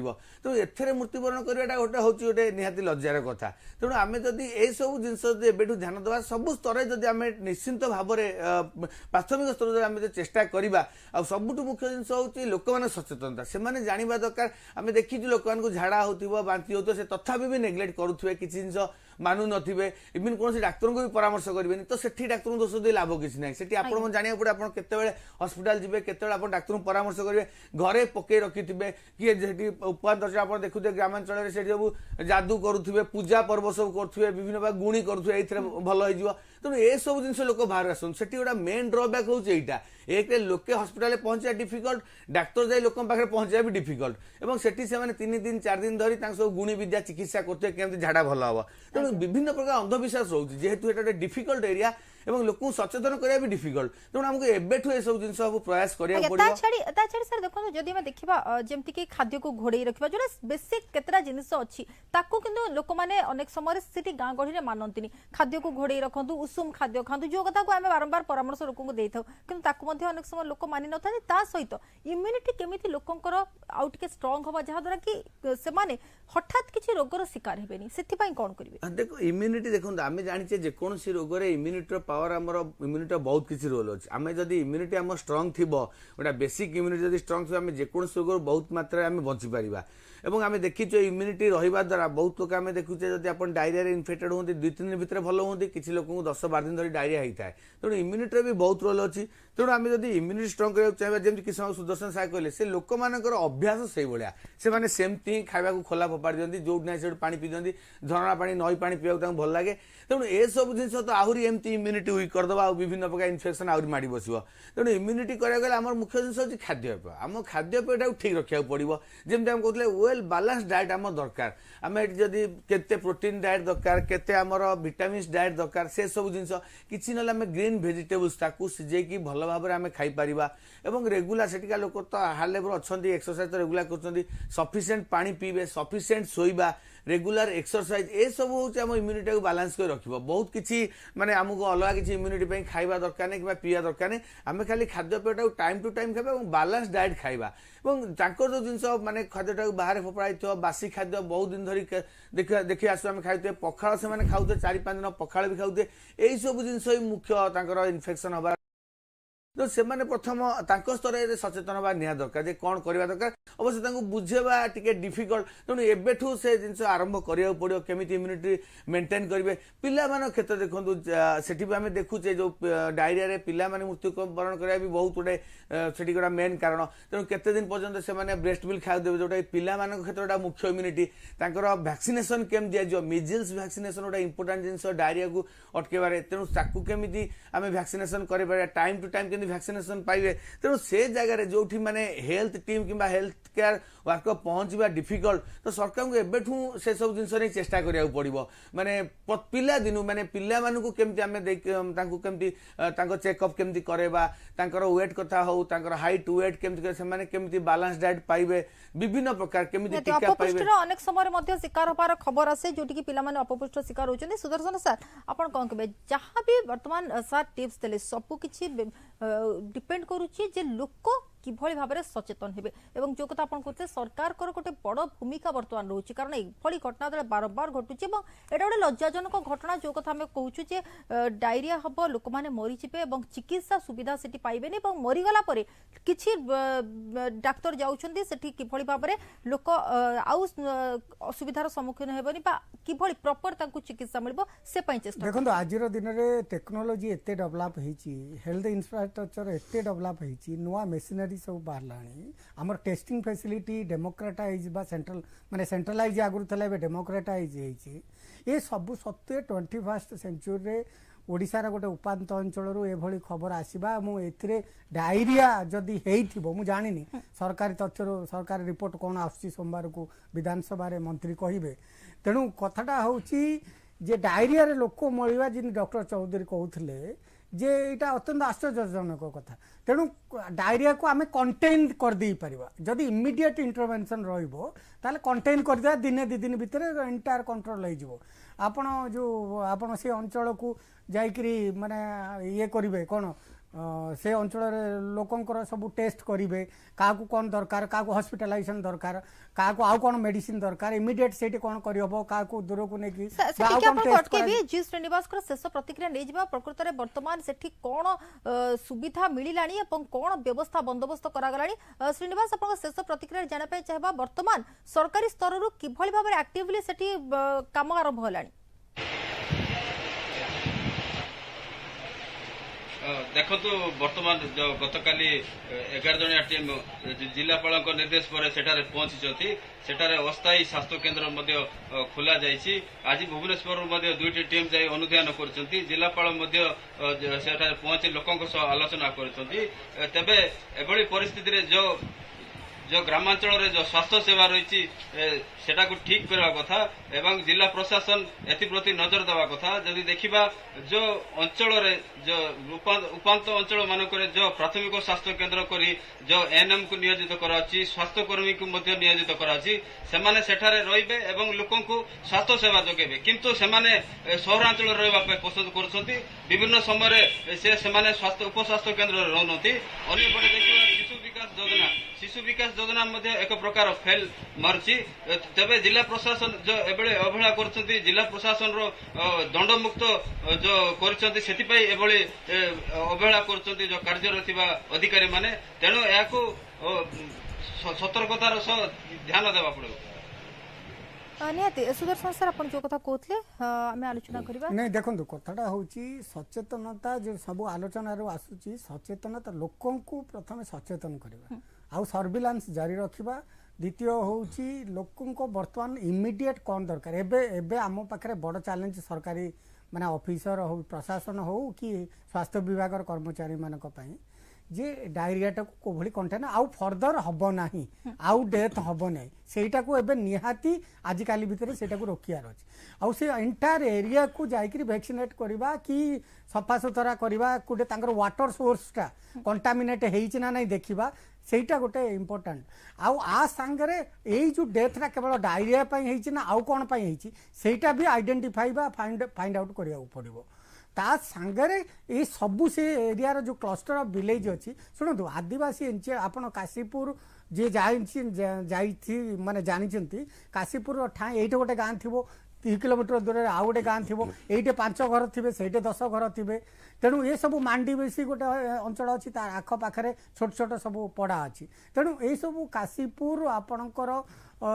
S6: तेणु एथेर मृत्युवरण करवाटा गोटे हूँ गोटे निहाती लज्जार कथा तेणु आम जदि ये सब जिन एबेठू ध्यान देवा सब स्तर जदि आम निश्चिंत भाव में प्राथमिक स्तर आम चेष्टा करवा आ सबुठ मुख्य जिन हूँ लोक मान सचेतनता से जानवा दरकार आम देखी लोक झाड़ा हो बांति हो से तथापि भी नेग्लेक्ट करुवे किसी जिन मानु नथिबे इवन कौन डाक्तर को भी परामर्श करेंगे तो सेठी डाक्तर दोष दे लाभ किसी ना से जाना पड़े आप केतबेले हस्पिटाल जी केतबेले आप डाक्तर को परामर्श करेंगे घरे पकई रखिथे किए उपवास दर्शक आप देखुए ग्रामांचल से सब जादू करुवे पूजा पर्व सब करुवे विभिन्न गुणी करुवे भल हो तेणु ये सब जिन लोक बाहर आसन से गोटा मेन ड्रबैक होता एक लोके हस्पिटाल पहुंचा डिफिकल्ट डाक्तर जाए लोक पाखे पहुंचा भी डिफिकल्ट और सेठी से 3 दिन 4 दिन धरी सब गुणी विद्या चिकित्सा करते केमती झाड़ा भल हम तेणु विभिन्न प्रकार अंधविश्वास रोचे जेहेतु ये डिफिकल्ट एरिया ଏବଂ ଲୋକଙ୍କୁ ସଚେତନ କରିବା ବି ଡିଫିକଲ୍ଟ। ତେଣୁ ଆମକୁ ଏବେଠୁ ଏସବୁ ଜିନିଷ ସବୁ ପ୍ରୟାସ କରିବାକୁ ପଡ଼ିବ।
S1: ତା ଛାଡ଼ି ସାର୍ ଦେଖନ୍ତୁ ଯଦି ଆମେ ଦେଖିବା ଯେମିତିକି ଖାଦ୍ୟକୁ ଘୋଡ଼େଇ ରଖିବା ଯୋଉଟା ବେସିକ୍ କେତେଟା ଜିନିଷ ଅଛି ତାକୁ କିନ୍ତୁ ଲୋକମାନେ ଅନେକ ସମୟରେ ସେଠି ଗାଁ ଗହଳିରେ ମାନନ୍ତିନି। ଖାଦ୍ୟକୁ ଘୋଡ଼େଇ ରଖନ୍ତୁ, ଉଷୁମ ଖାଦ୍ୟ ଖାଆନ୍ତୁ, ଯୋଉ କଥାକୁ ଆମେ ବାରମ୍ବାର ପରାମର୍ଶ ଲୋକଙ୍କୁ ଦେଇଥାଉ କିନ୍ତୁ ତାକୁ ମଧ୍ୟ ଅନେକ ସମୟ ଲୋକ ମାନି ନଥାନ୍ତି। ତା ସହିତ ଇମ୍ୟୁନିଟି କେମିତି ଲୋକଙ୍କର ଆଉ ଟିକେ ଷ୍ଟ୍ରଙ୍ଗ ହବା ଯାହାଦ୍ୱାରା କି ସେମାନେ ହଠାତ୍ କିଛି ରୋଗର ଶିକାର ହେବେନି, ସେଥିପାଇଁ କ'ଣ କରିବେ?
S6: ଦେଖ ଇମ୍ୟୁନିଟି ଦେଖନ୍ତୁ ଆମେ ଜାଣିଛେ ଯେକୌଣସି ରୋଗରେ ଇମ୍ୟୁନିଟିର ପାୱାର ଆମର ଇମ୍ୟୁନିଟିର ବହୁତ କିଛି ରୋଲ୍ ଅଛି। ଆମେ ଯଦି ଇମ୍ୟୁନିଟି ଆମର ଷ୍ଟ୍ରଙ୍ଗ ଥିବ, ଗୋଟେ ବେସିକ୍ ଇମ୍ୟୁନିଟି ଯଦି ଷ୍ଟ୍ରଙ୍ଗ ଥିବ ଆମେ ଯେକୌଣସି ରୋଗରୁ ବହୁତ ମାତ୍ରାରେ ଆମେ ବଞ୍ଚିପାରିବା। এবং আমি দেখিଛୁ ইম্ୟୁନିଟି ରହିବା ଦ୍ୱାରା ବହୁତ ଲୋକ ଆମେ ଦେଖୁଛେ ଯଦି ଆପଣ ଡାଇରିଆରେ ଇନଫେକ୍ଟେଡ୍ ହୁଅନ୍ତି 2-3 ଦିନ ଭିତରେ ଭଲ ହୁଅନ୍ତି, କିଛି ଲୋକଙ୍କୁ 10-12 ଦିନ ଧରି ଡାଇରିଆ ହେଇଥାଏ। ତେଣୁ ଇମ୍ୟୁନିଟିର ବି ବହୁତ ରୋଲ୍ ଅଛି। ତେଣୁ ଆମେ ଯଦି ଇମ୍ୟୁନିଟି ଷ୍ଟ୍ରଙ୍ଗ କରିବାକୁ ଚାହିଁବା, ଯେମିତି କିଛି ସମୟ ସୁଦର୍ଶନ ସାହେବ କହିଲେ, ସେ ଲୋକମାନଙ୍କର ଅଭ୍ୟାସ ସେଇଭଳିଆ, ସେମାନେ ସେମିତି ହିଁ ଖାଇବାକୁ ଖୋଲା ଫୋପାଡ଼ି ଦିଅନ୍ତି, ଯୋଉଠି ନାହିଁ ସେଇଠୁ ପାଣି ପିଇ ଦିଅନ୍ତି, ଝରଣା ପାଣି ନଈ ପାଣି ପିଇବାକୁ ତାଙ୍କୁ ଭଲ ଲାଗେ। ତେଣୁ ଏସବୁ ଜିନିଷ ତ ଆହୁରି ଏମିତି ଇମ୍ୟୁନିଟି ୱିକ୍ କରିଦେବା ଆଉ ବିଭିନ୍ନ ପ୍ରକାର ଇନଫେକ୍ସନ୍ ଆହୁରି ମାଡ଼ି ବସିବ। ତେଣୁ ଇମ୍ୟୁନିଟି କରିବାକୁ ଗଲେ ଆମର ମୁଖ୍ୟ ଜିନିଷ ହେଉଛି ଖାଦ୍ୟପେୟ। ଆମ ଖାଦ୍ୟପେୟଟାକୁ ଠିକ୍ ରଖିବାକୁ ପଡ଼ିବ। ଯେମିତି ଆମେ କହୁଥିଲେ ୱେଲ୍ ବାଲାନ୍ସ ଡାଏଟ୍ ଆମର ଦରକାର। ଆମେ ଏଠି ଯଦି କେତେ ପ୍ରୋଟିନ୍ ଡାଏଟ୍ ଦରକାର, କେତେ ଆମର ଭିଟାମିନ୍ସ ଡାଏଟ୍ ଦରକାର, ସେସବୁ ଜିନିଷ କିଛି ନହେଲେ ଆମେ ଗ୍ରୀନ୍ ଭେଜିଟେବୁଲ୍ସ ତାକୁ ସିଝେଇକି ଭଲ ଭାବରେ ଆମେ ଖାଇପାରିବା। ଏବଂ ରେଗୁଲାର ସେଠିକା ଲୋକ ତ ହାଇ ଲେଭେଲ୍ ଅଛନ୍ତି, ଏକ୍ସରସାଇଜ୍ ତ ରେଗୁଲାର କରୁଛନ୍ତି, ସଫିସିଏଣ୍ଟ ପାଣି ପିଇବେ, ସଫିସିଏଣ୍ଟ ଶୋଇବା, ରେଗୁଲାର ଏକ୍ସରସାଇଜ୍, ଏସବୁ ହେଉଛି ଆମ ଇମ୍ୟୁନିଟିକୁ ବାଲାନ୍ସ କରି ରଖିବ। ବହୁତ କିଛି ମାନେ ଆମକୁ ଅଲଗା କିଛି ଇମ୍ୟୁନିଟି ପାଇଁ ଖାଇବା ଦରକାର ନାହିଁ କିମ୍ବା ପିଇବା ଦରକାର ନାହିଁ। ଆମେ ଖାଲି ଖାଦ୍ୟପେୟଟାକୁ ଟାଇମ୍ ଟୁ ଟାଇମ୍ ଖାଇବା ଏବଂ ବାଲାନ୍ସ ଡାଏଟ୍ ଖାଇବା। ଏବଂ ତାଙ୍କର ଯେଉଁ ଜିନିଷ ମାନେ ଖାଦ୍ୟଟାକୁ ବାହାରେ ଫୋପଡ଼ା ହେଇଥିବ, ବାସି ଖାଦ୍ୟ ବହୁତ ଦିନ ଧରି ଦେଖି ଆସୁ ଆମେ ଖାଉଥିବେ, ପଖାଳ ସେମାନେ ଖାଉଥିବେ, 4-5 ଦିନ ପଖାଳ ବି ଖାଉଥିବେ, ଏଇସବୁ ଜିନିଷ ହିଁ ମୁଖ୍ୟ ତାଙ୍କର ଇନଫେକ୍ସନ୍ ହେବାର। ତ ସେମାନେ ପ୍ରଥମ ତାଙ୍କ ସ୍ତରରେ ସଚେତନ ହେବା ନିହାତି ଦରକାର ଯେ କ'ଣ କରିବା ଦରକାର। ଅବଶ୍ୟ ତାଙ୍କୁ ବୁଝେଇବା ଟିକେ ଡିଫିକଲ୍ଟ। ତେଣୁ ଏବେଠୁ ସେ ଜିନିଷ ଆରମ୍ଭ କରିବାକୁ ପଡ଼ିବ, କେମିତି ଇମ୍ୟୁନିଟି ମେଣ୍ଟେନ୍ କରିବେ। ପିଲାମାନଙ୍କ କ୍ଷେତ୍ରରେ ଦେଖନ୍ତୁ, ସେଠି ବି ଆମେ ଦେଖୁଛେ ଯେଉଁ ଡାଇରିଆରେ ପିଲାମାନେ ମୃତ୍ୟୁବରଣ କରିବା ବି ବହୁତ ଗୋଟେ ସେଠି ଗୋଟେ ମେନ୍ କାରଣ। ତେଣୁ କେତେ ଦିନ ପର୍ଯ୍ୟନ୍ତ ସେମାନେ ବ୍ରେଷ୍ଟ ମିଲ୍କ ଖାଇବାକୁ ଦେବେ, ଯେଉଁଟା ପିଲାମାନଙ୍କ କ୍ଷେତ୍ରରେ ମୁଖ୍ୟ ଇମ୍ୟୁନିଟି। ତାଙ୍କର ଭ୍ୟାକ୍ସିନେସନ୍ କେମିତି ଦିଆଯିବ, ମିଜିଲ୍ସ ଭ୍ୟାକ୍ସିନେସନ୍ ଗୋଟେ ଇମ୍ପୋର୍ଟାଣ୍ଟ ଜିନିଷ ଡାଇରିଆକୁ ଅଟକେଇବାରେ। ତେଣୁ ତାକୁ କେମିତି ଆମେ ଭ୍ୟାକ୍ସିନେସନ୍ କରିପାରିବା, ଟାଇମ୍ ଟୁ ଟାଇମ୍ କେମିତି ଭ୍ୟାକ୍ସିନେସନ୍ ପାଇବେ। ତେଣୁ ସେ ଜାଗାରେ ଯୋଉଠି ମାନେ ହେଲ୍ଥ ଟିମ୍ କିମ୍ବା ହେଲ୍ଥ କେୟାର ୱାର୍କର ପହଞ୍ଚିବା ଡିଫିକଲ୍ଟ, ତ ସରକାରଙ୍କୁ ଏବେଠୁ ସେସବୁ ଜିନିଷ ନେଇ ଚେଷ୍ଟା କରିବାକୁ ପଡ଼ିବ। ମାନେ ପିଲାଦିନୁ ମାନେ ପିଲାମାନଙ୍କୁ କେମିତି ଆମେ ତାଙ୍କୁ କେମିତି ତାଙ୍କ ଚେକଅପ୍ କେମିତି କରେଇବା, ତାଙ୍କର ୱେଟ୍ କଥା ହଉ, ତାଙ୍କର ହାଇଟ୍ ୱେଟ୍ କେମିତି, ସେମାନେ କେମିତି ବାଲାନ୍ସ ଡାଏଟ୍ ପାଇବେ, ବିଭିନ୍ନ ପ୍ରକାର କେମିତି ଟିକା ପାଇବେ।
S1: ଅନେକ ସମୟରେ ମଧ୍ୟ ଶିକାର ହେବାର ଖବର ଆସେ ଯୋଉଠିକି ପିଲାମାନେ ଅପପୁଷ୍ଟ ଶିକାର ହେଉଛନ୍ତି। ସୁଦର୍ଶନ ସାର୍, ଆପଣ କ'ଣ କହିବେ? ଯାହା ବି ବର୍ତ୍ତମାନ ସାର୍ ଟିପ୍ସ ଦେଲେ ସବୁ କିଛି डिपेंड करुच्ची जे लोक किभली भाव में सचेतन हेबे एवं जो कथा आपन कहते सरकार गोटे बड़ भूमिका बर्तमान रोचे कारण एभली घटना दल बारंबार घटुचे एटा गोटे लज्जाजनक घटना जो कथा आम कहूँ जे डायरिया हम लोक मैंने मरीजे और चिकित्सा सुविधा से पाइबेनि और मरीगला किछि डाक्तर जाउछन्ती सेठी किभली भाव में लोक आउ असुविधार सम्मुखीन हेबनि बा किभली प्रॉपर तांकु चिकित्सा मिलबो से पई चेष्टा
S7: देखो आजिर दिन में टेक्नोलोजी एते डेवलप होईची हेल्थ इंफ्रास्ट्रक्चर एते डेवलप होईची नुआ मेसिनरी सब बाहरलाणी आमर टेस्टिंग फैसिलिटी डेमोक्रेटाइज बा सेंट्रल माने सेंट्रलाइज आगुर थला बे डेमोक्रेटाइज होईची ए सब सत्य 21st सेंचुरी रे ओडिशार गोटे उपांत अंचल एभली खबर आसवा मुझे डायरिया जदि हो मु जानी सरकारी तथ्य सरकारी रिपोर्ट कौन आसुची सोमवार को विधानसभा मंत्री कहे तेणु कथाटा हूँ जे डायरिया लोक मरिया जिन डॉक्टर चौधरी कहते जे यहाँ अत्यंत आश्चर्यजनक कथा तेणु डायरिया को आम कंटेन कर दे पारिबा जदि इमिडिएट इंटरवेंशन रहिबो ताले कंटेन कर दिया दिने दि दिन भितर एंटायर कंट्रोल हो आपण जो आपण से अंचल को जाइकरी माने ये करिवे कोन से अंचल लोकंकर सब टेस्ट करिवे काकू कौन दरकार काकू हॉस्पिटलाइजेशन दरकार काकू आउ कौन मेडिसिन दरकार इमिडिएट सेठी कौन करियबो काकू दूर को नेकी
S1: आ कौन टेस्ट करबी जी श्रीनिवास कर शेष प्रतिक्रिया नै जिबा प्रकृत रे वर्तमान सेठी कौन सुविधा मिलिलानी एवं कौन व्यवस्था बंदोबस्त करा गलानी श्रीनिवास आपन शेष प्रतिक्रिया जाना पे चाहबा वर्तमान सरकारी स्तर रु किभली भाबे एक्टिवली सेठी काम आरंभ होलानी
S17: देखु बर्तमान जो गतकाली 11 जणिया टीम जिलापाल निर्देश पर सेठारे पहुंची सेठारे अस्थायी स्वास्थ्य केन्द्र खोल जाइए आज भुवनेश्वर दुईटी टीम जाई अनुध्यान कर जिलापाल सेठारे पहुंची लोकों आलोचना कर तेबे एभली परिस्थिति जो जो ग्रामांचल जो स्वास्थ्य सेवा रही सेटा को ठीक करवा कथा एवं जिला प्रशासन एप्रति नजर देवा कथा जदि देखिबा जो अंचल जो उपांत अंचल मानक जो प्राथमिक स्वास्थ्य केन्द्र करी जो एएनएम को नियोजित कराची स्वास्थ्य कर्मी को नियोजित कराची सेमाने सेठारे रहिबे एवं लोकन को स्वास्थ्य सेवा जोगेबे किंतु सेमाने सहरांचल रहिबा पे पसंद करछंती विभिन्न समय से सेमाने स्वास्थ्य उपस्वास्थ्य केन्द्र रहउनथि अन्य पटे देखिबा शिशु विकास योजना मध्ये एक प्रकार फेल मारछि तबे जिला प्रशासन जो एबळे अवहेला करछंती जिला प्रशासन रो दंडमुक्त जो करछंती सेति पई एबळे अवहेला करछंती जो कार्यरत थिबा अधिकारी माने तेणु याको सतर्कतार सह ध्यान देबा पड़ो
S1: निहाती सुदर्शन सर आपण जो कथा कहतले आमे आलोचना करबा
S7: नहीं देखंतु कथाटा होची सचेतनता जो सब आलोचना रो आसुची सचेतनता लोकन को प्रथमे सचेतन करबा आउ सर्विलांस जारी रखिबा द्वितीय होची लोकन को वर्तमान इमीडिएट कोन दरकार एबे एबे आम पाखरे बड़ चैलेंज सरकारी माने ऑफिसर हो प्रशासन हो कि स्वास्थ्य विभाग कर्मचारी मानक पई जे डायरियाटा को कोभली कंटेन आउ फर्दर हबो नाही आउ डेथ हबो नाही सेटा को एबे निहाती आज काली भितरे सेटा को रोकियार अछि आउ से एंटायर एरिया को जाईकरी वैक्सीनेट करबा कि सफा सुतरा करबा कुटे तांकर वाटर सोर्स टा कंटामिनेट हेइछि ना नाही देखिबा सेटा गोटे इम्पोर्टेंट आउ आ सांगरे एई जो डेथ रा केवल डायरिया पई हेइछि ना आउ कोन पई हेइछि सेटा भी आइडेंटिफाई बा फाइंड आउट करिया पड़िबो ता सांगरे ये सबू से एरिया रो जो क्लस्टर ऑफ विलेज अच्छी शुणु आदिवासी अंचल आपण काशीपुर जे जाई माने जानी काशीपुर ठाँ ये गोटे गाँ थी 3 किलोमीटर दूर आउ गोटे गाँ थी ये 5 घर थे से 10 घर थे तेणु ये सब मांडी बेसी गोटे अंचल अच्छी तार आख पाखे छोट छोट सब पड़ा अच्छी तेणु ये सब काशीपुर आपणकर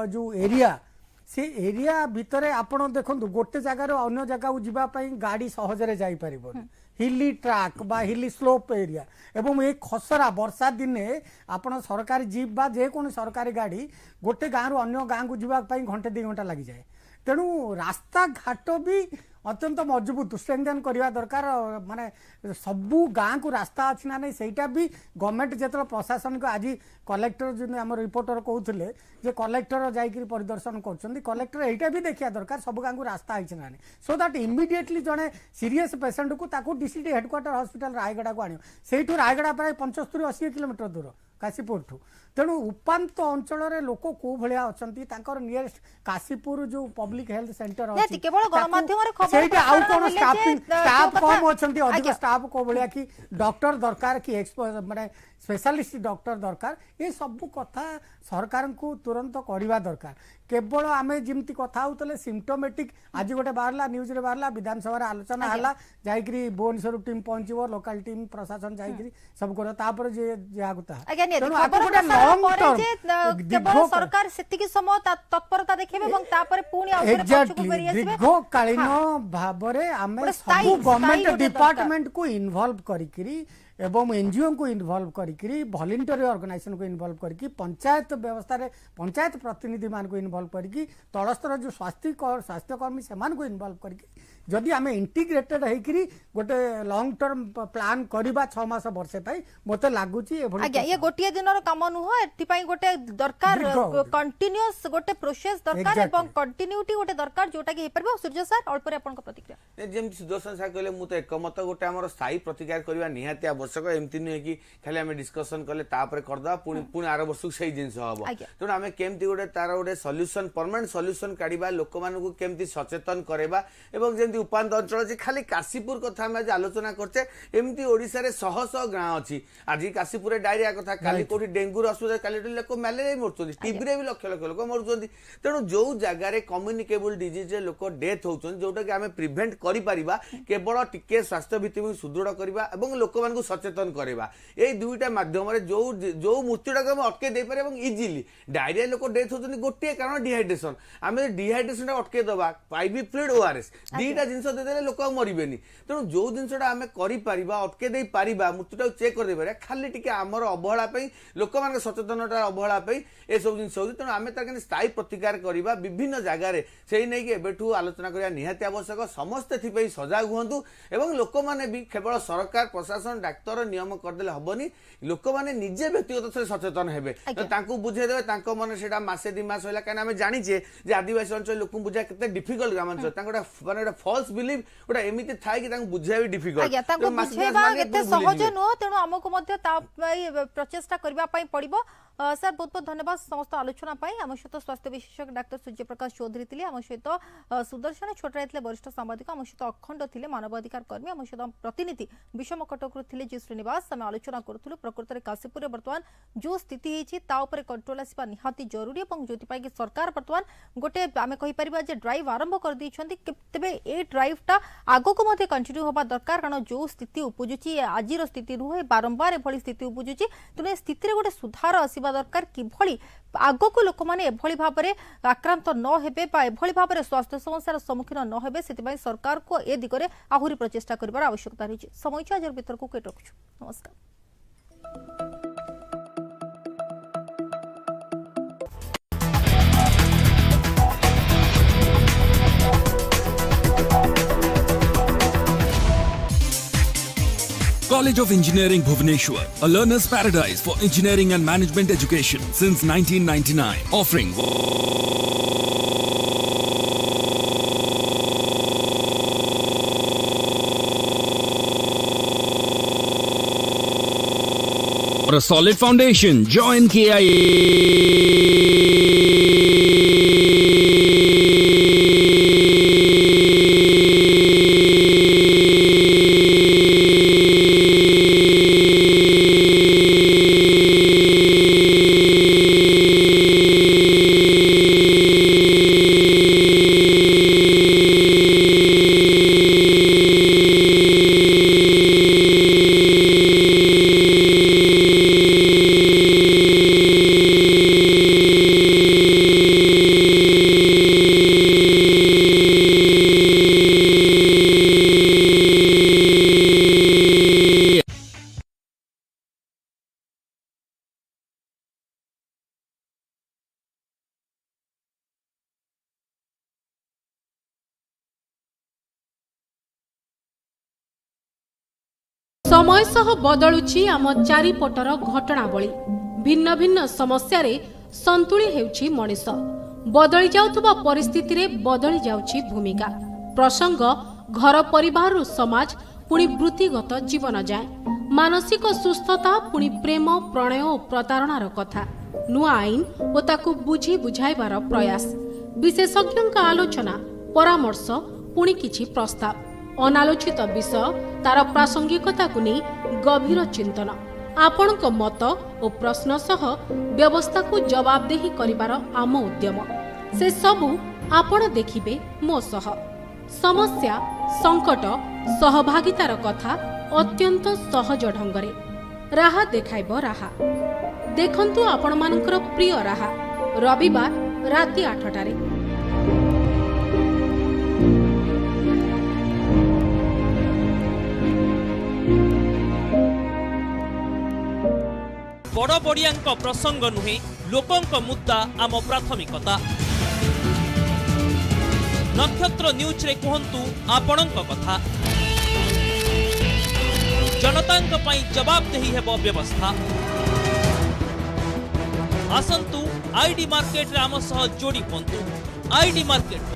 S7: जो एरिया से एरिया भितर आपण देखंतु गोटे जगार अन्य जगह को जीवा पई गाड़ी सहजरे जाई परिबो हिली ट्रैक बा हिली स्लोप एरिया एवं ये खसरा वर्षा दिने आपण सरकारी जीप बा जे कोन सरकारी गाड़ी गोटे गाँव अन्य गाँ को जीवा पई घंटे 2 घंटा लगी जाए तेणु रास्ता घाट भी अत्यंत मजबूत स्ट्रेंथन करवा दरकार माने सबू गाँ को रास्ता अच्छी ना नहीं सेटा भी गवर्नमेंट जो प्रशासन को आज कलेक्टर जो आम रिपोर्टर कहते जे कलेक्टर जाकि परिदर्शन कर कलेक्टर यहाँ भी देखा दरकार सब गाँ को रास्ता है ना सो दैट इमिडिएटली जड़े सीरीयस पेसेंट को डीसीटी हेडक्वार्टर हॉस्पिटल रायगड़ा को आने से रायगड़ा प्राय 75-80 किलोमीटर दूर काशीपुर ठू तेणु उपांत अंचल लोक को भाया अच्छा नियरेस्ट काशीपुर जो पब्लिक हेल्थ सेंटर अच्छी स्टाफ कम अच्छा अधिक स्टाफ को भाया कि डॉक्टर दरकार कि माने स्पेशलिस्ट डॉक्टर दरकार ये सब कथा सरकार को तुरंत करवा दरकार केवल आमे जिमती कथा होतले सिम्पटोमेटिक आज गोटे बाहरला न्यूज रे बाहरला विधानसभा आलोचना हला जाईकरी भुवनेश्वर टीम पहुंचबो लोकल टीम प्रशासन जाईकरी सब कर तापर जे जागुता
S1: केवल सरकार सेतिकी समय तत्परता देखेबे এবং তারপরে পুনি আউরে পছকু ফেরি আসবে
S7: দীর্ঘকালীন ভাবরে आमे सब गवर्नमेंट डिपार्टमेंट को इन्वॉल्व करिकरी एवं एनजीओ को इन्वॉल्व करिकरी वॉलंटरी ऑर्गेनाइजेशन को इन्वॉल्व करिकरी पंचायत व्यवस्था रे पंचायत प्रतिनिधि मान को इन्वॉल्व करिकरी तलस्तर जो स्वास्थ्यकर्मी से मान को इन्वॉल्व करिकरी जदि आमे इंटीग्रेटेड हेकरी गोटे लॉन्ग टर्म प्लान करबा 6 मास वर्षे पई मते लागुची एभली
S1: आज्ञा ये गोटिए दिनर काम नुह एति पई गोटे दरकार कंटीन्यूअस गोटे प्रोसेस दरकार एवं कंटिन्यूटी गोटे दरकार जोटा कि हे परबो सूर्य सर अल्प रे आपन प्रतिक्रिया
S6: जेम सुदर्शन सर कहले मु तो एकमत गोटे हमर स्थायी प्रतिकार करबा निहाती आवश्यक एमति नै कि खाली आमे डिस्कशन करले तापर करदा पुनी आरो वर्ष सही जिंस हबो तो आमे केमति गोटे तार गोटे सॉल्यूशन परमानेंट सॉल्यूशन काढिबा लोक मानु को केमति सचेतन करेबा एवं उपांत अंचल खाली काशीपुर कथा आज आलोचना करते एमती ओडिशा रे शह शह गाँ अच्छी आज काशीपुर डायरिया कथा काली कोठी डेंगू असुविधा काली लोक मैलेरिया मरुचंदी टीबी रे भी लक्ष लक्ष लोक मरुचंदी तेणु जो जगार कम्युनिकेबल डिजीज रे लोक डेथ होउछन जोटा कि आमे प्रिवेंट करि परिबा केवल टिके स्वास्थ्य भित्ति सुदृढ़ करबा एवं लोक मान को सचेतन करबा ए दुईटा माध्यम रे जो जो मृत्युटा को अटके दे पारे एवं इजीली डायरिया लोक डेथ होउछन गोटे कारण डिहाइड्रेशन आमे डिहाइड्रेशन अटके दबा पाइबी फ्लूइड ओआरएस दीटा ଦୁଇटा जिनस देदेले लोक मरबेनी तेणु जो जिनसा आम कर अटके पारिबा मृत्युटा चेक कर पारिबा खाली टिके आमर अवहेला लोक मान सचेतनता अवहेला ए सब जिन होती तेणु आम तार स्थायी प्रतिकार करवा विभिन्न जगार से नहीं एबेठू आलोचना करवा निहाती आवश्यक समस्ते थी सजग हुंतु एवं लोक मैंने भी केवल सरकार प्रशासन डाक्तर नियम करदे हेनी लोक मैंने निजे व्यक्तिगत सचेतन हे बुझेदे मन से मसे 2 मास है कहीं आम जाचे आदिवासी अंचल लोक बुझा के डिफिकल्ट ग्रामांचल माने फॉल्स बिलीव गोटा एमती थाए कि बुझा भी डिफिकल्ट
S1: सहज नुह तेणु आमको प्रचेषा करने पड़ो सर बहुत बहुत धन्यवाद समस्त आलोचना आम सहित स्वास्थ्य विशेषज्ञ डाक्टर सूर्य प्रकाश चौधरी थे आम सहित सुदर्शन छोटराय थे वरिष्ठ सांबादिक आम सहित अखंड थे मानवाधिकार कर्मी आम सहित प्रतिनिधि विषम कटक थे जी श्रीनिवास आम आलोचना करूँ प्रकृत में काशीपुर बर्तमान जो स्थिति होती कंट्रोल आसवा निहाती जरूरी और जो सरकार बर्तमान गोटे आम कहीपर ड्राइव आरंभ कर तेज ए ड्राइवटा आगक कंटिन्यू होगा दरकार कारण जो स्थिति उपजुची आज स्थिति नुहे बारंबार एभली स्थिति उपजुची तेणु स्थिति गोटे सुधार आसवा दरकार किभली आगक लोक मैंने एभली भाव में आक्रांत न हेबे बा एभली भाव में स्वास्थ्य समस्यार सम्मुखीन न हेबे सेतिबाई सरकार को ए दिगरे आहुरी प्रचेष्टा करबार आवश्यकता रही समय आज भीतर को केट रखुछु नमस्कार।
S15: College of Engineering Bhubaneswar, a learner's paradise for engineering and management education since 1999, offering for a solid foundation. Join KIA.
S18: समय सह बदलुची आम चारिपटर घटनावली भिन्न भिन्न समस्या संतुली हेउची मनीष बदली जाउथबा परिस्थिति रे बदली जाउची भूमिका प्रसंग घर परिवार समाज पुणी वृत्तिगत जीवन जाए मानसिक सुस्थता पुणी प्रेम प्रणय और प्रतारणार कथा नुआ आईन और ताकू बुझी बुझाइबार प्रयास विशेषज्ञों आलोचना परामर्श पुणी किछि प्रस्ताव अनालोचित विषय तार प्रासंगिकता को नहीं गभीर चिंतन आपणक मत और प्रश्न सह व्यवस्था को जवाबदेही करिबार आम उद्यम से सबु आपण देखिबे मो सह समस्या संकट सहभागितार कथा अत्यंत सहज ढंगरे राहा देखाइब राहा देखंतु आपण मानकर प्रिय राहा रविवार राति 8टारे।
S19: बड़ बड़ियांक प्रसंग नुहे लोकंक मुद्दा आम प्राथमिकता नक्षत्र न्यूज रे कहंतु आपणंक कथा जनतांक पई जवाबदेही हेबो व्यवस्था आसंतु आईडी मार्केट रे आम सह जोड़ी पंतु आईडी मार्केट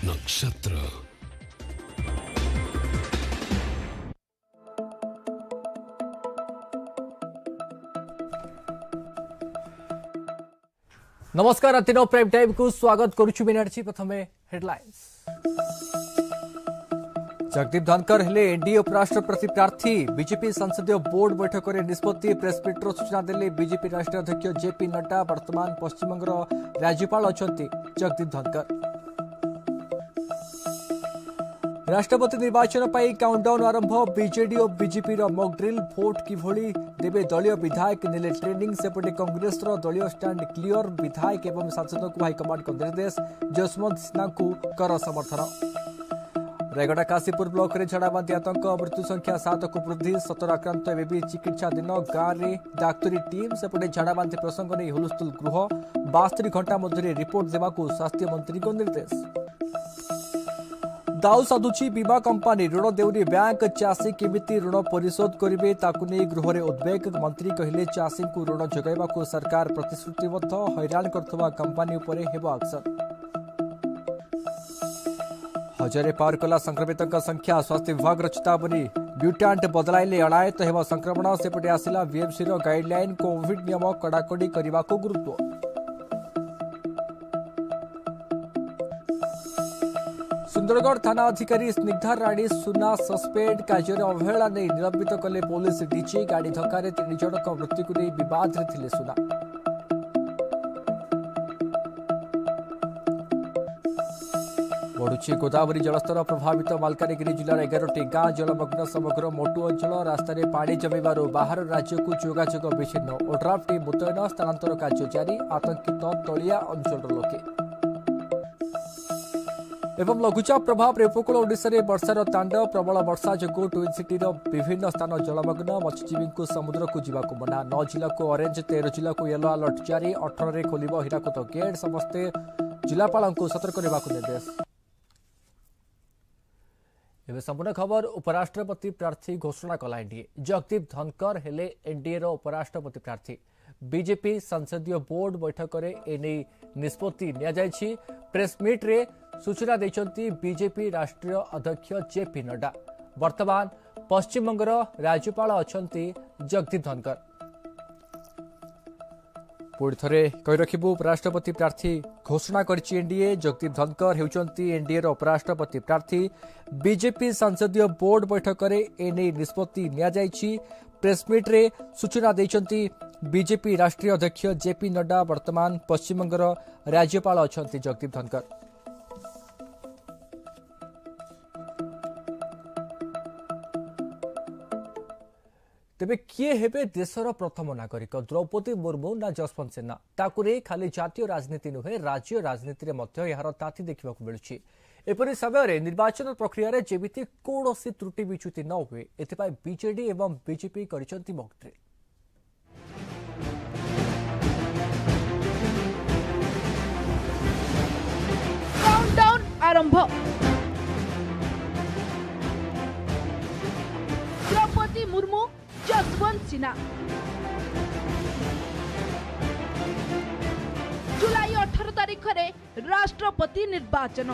S15: नक्षत्र
S20: नमस्कार तीनो प्राइम टाइम को स्वागत करुछु मिनारची प्रथमे हेडलाइंस जगदीप धनकर हेले एनडीए उपराष्ट्रपति प्रार्थी बीजेपी संसदीय बोर्ड बैठक में निष्पत्ति प्रेसमिटर सूचना देले बीजेपी राष्ट्रीय अध्यक्ष जेपी नड्डा वर्तमान पश्चिमबंगर राज्यपाल अछंती जगदीप धनकर राष्ट्रपति निर्वाचन पर काउंटडाउन आरंभ बीजेडी और बीजेपी मॉक ड्रिल भोट किभली देवे दलीय विधायक नेले ट्रेनिंग सेपटे कांग्रेस दलीय स्टैंड क्लियर विधायक एवं सांसद को हाईकमांड को निर्देश जसवंत सिन्हा को कर समर्थन रायगड़ा काशीपुर ब्लॉक में झाड़ाबांती आतंक मृत्यु संख्या 7 को वृद्धि 17 आक्रांत एवं भी चिकित्साधीन गाँव में डाक्तरी टीम सेपटे झाड़ाबांती प्रसंग नहीं हुलस्थुल गृह 72 घंटा मध्य रिपोर्ट देवाक स्वास्थ्य मंत्री को निर्देश दाऊ साधुची बीमा कंपानी ऋण देउनी बैंक चाषी केमिति ऋण परिशोध करेंगे ताकू नहीं गृह में उद्वेग मंत्री कहले चाषी को ऋण जोगाइबा को सरकार प्रतिश्रुतिबद्ध हैरान करथबा कंपानी उपरे हेबो एक्शन हजारे पार कला संक्रमित संख्या स्वास्थ्य विभाग चेतावनी म्यूटांट बदलाइले अणायत हेबा संक्रमण सेपटे आसिला बीएमसी गाइडलाइन कोविड नियम कड़ाकड़ी करने को गुरुत्व सुंदरगढ़ थाना अधिकारी स्निग्धा राणी सुना सस्पेंड कार्य अवहेला नहीं निलंबित कले पुलिस डीजी गाड़ी धक्का 3 जनक मृत्यु को नहीं विवाद रे थिले सुना बढ़ुची गोदावरी जलस्तर प्रभावित मालकानगिरी जिलार 11टी गाँ जलमग्न समग्र मोटू अंचल रास्तार पानी जमीबार बाहर राज्य को जोगाजोग विच्छिन्न ओड्राफ टीम मुतयन स्थानांतर कार्य जारी आतंकित तलिया अंचल लोके एवं लघुचाप प्रभाव में उपकूल ओडिशा रे वर्षार तांडव प्रबल वर्षा जोगु ट्विन सिटीर विभिन्न स्थान जलमग्न मत्स्यजीवी को समुद्र को जीवाक मना 9 जिला को ऑरेंज 13 जिला को येलो अलर्ट जारी 18 रे खोलिबो हीराकुद गेट समस्ते जिलापाल को सतर्क रहबाक निर्देश एवं संपूर्ण खबर उपराष्ट्रपति प्रार्थी घोषणा कला एनडीए जगदीप धनकर हेले एनडीए रो उपराष्ट्रपति प्रार्थी बीजेपी संसदीय बोर्ड बैठक में एने निष्पत्ति नियाଯାଇଛି प्रेस मीट रे सूचना देछंती बीजेपी राष्ट्रीय अध्यक्ष जेपी नड्डा वर्तमान पश्चिम बंगर राज्यपाल अछंती जगदीप धनकर पुणी थे कही रखिबु उपराष्ट्रपति प्रार्थी घोषणा करछि एनडीए जगदीप धनकर हेउचंती एनडीए रो उपराष्ट्रपति प्रार्थी बीजेपी संसदीय बोर्ड बैठक में एने निष्पत्ति नियाଯାଇଛି प्रेस मीट रे सूचना देछंती बीजेपी राष्ट्रीय अध्यक्ष जेपी नड्डा वर्तमान पश्चिम बंगर राज्यपाल अछंती जगदीप धनकर तेबे किए हेबे देशर प्रथम नागरिक द्रौपदी मुर्मू ना जसवंत सिन्हा ताकू नहीं खाली जातीय राजनीति नुहे राज्य राजनीति रे मध्य यार ताती देखा मिलुछि एपरि समय निर्वाचन प्रक्रिया रे जेमिति कोनोसी त्रुटि विच्युति न हुए एथिपाई बीजेडी एवं बीजेपी करिसंती मॉक ड्रिल
S12: काउंटडाउन आरंभ द्रौपदी मुर्मू जसवंत सिन्हा जुलाई 18 तारीख रे राष्ट्रपति निर्वाचन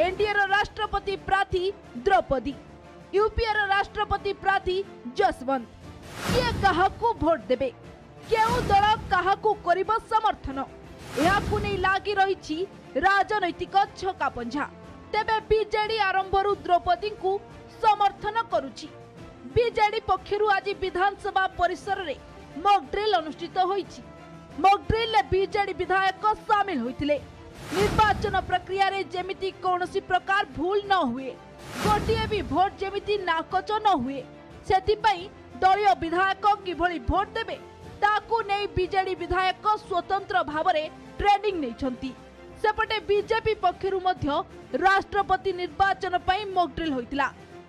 S12: एनडीए राष्ट्रपति प्रार्थी द्रौपदी यूपीए राष्ट्रपति प्रार्थी जसवंत किए काहाकू भोट देबे केउ दल काहाकू करिबो समर्थन एहाकू नै लागि रहिछि राजनैतिक छका पंझा तेबे बीजेडी आरंभरू द्रौपदी को समर्थन करुछि बीजेडी पक्षरु आज विधानसभा परिसर रे मॉक ड्रिल अनुष्ठित होईछि मॉक ड्रिल बीजेडी विधायक शामिल होइतिले निर्वाचन प्रक्रिया रे जेमिति कोनोसी प्रकार भूल न हुए गोटिए भी भोट जेमिति नाकच न हुए सेति पई दलीय विधायक किभली भोट देबे ताकू नै बीजेडी विधायक स्वतंत्र भावरे ट्रेनिंग नैछंती सेपटे बीजेपी पक्षरु मध्य राष्ट्रपति निर्वाचन पई मॉक ड्रिल होइतिला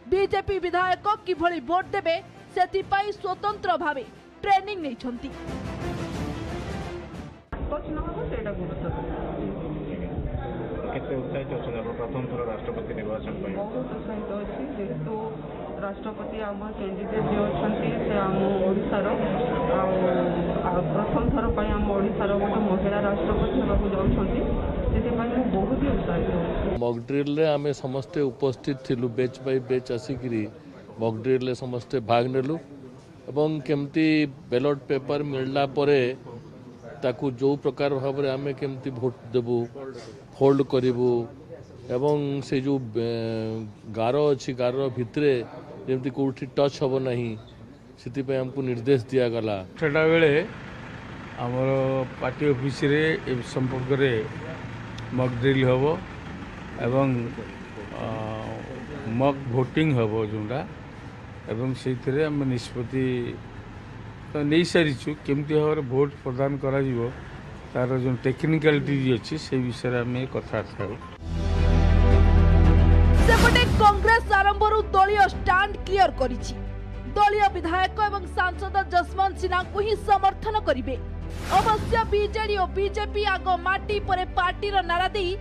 S12: बीजेपी विधायक किभली भोट देबे सेति पई स्वतंत्र भावे ट्रेनिंग नैछंती
S21: केते उत्साहित अछन प्रथम थर राष्ट्रपति निर्वाचन पई
S22: बहुत उत्साहित अछि जेहेतु राष्ट्रपति आम कैंडिडेट जे अछंती से आम ओडिसार प्रथम थर पई आम ओडिसार गोटे महिला राष्ट्रपति हेबाकू जाउछंती सेति बहुत ही उत्साहित
S23: मॉक ड्रिल रे आमे समस्त उपस्थित थिलु बेच बाय बेच आसिकरी मॉक ड्रिल रे समस्त भाग नेलु एवं केमती बैलेट पेपर मिलला परे ताकू जो प्रकार भाव रे आमे केमती भोट देबु फोल्ड करिबु एवं से जो गार अच्छी गार भितरे जमती कोठी टच हब नहीं से हमको निर्देश दिया गला
S21: छटा बेले आमर पार्टी ऑफिस रे ए संपर्क रे
S3: मक ड्रिल हम एवं मक भोटिंग हम जोटा एवं से निष्पत्ति तो नहीं सारीचु केमती भाव भोट प्रदान करा तार जो टेक्निकालिटी अच्छी से विषय में कथबार्ता हो
S12: सेपटे कांग्रेस आरंभरू दलीय स्टैंड क्लियर करिछि दलीय विधायक एवं सांसद जसवंत सिन्हा को ही समर्थन करिवे अवश्य बीजेडी और बीजेपी आग माटी परे पार्टी रो नारा देई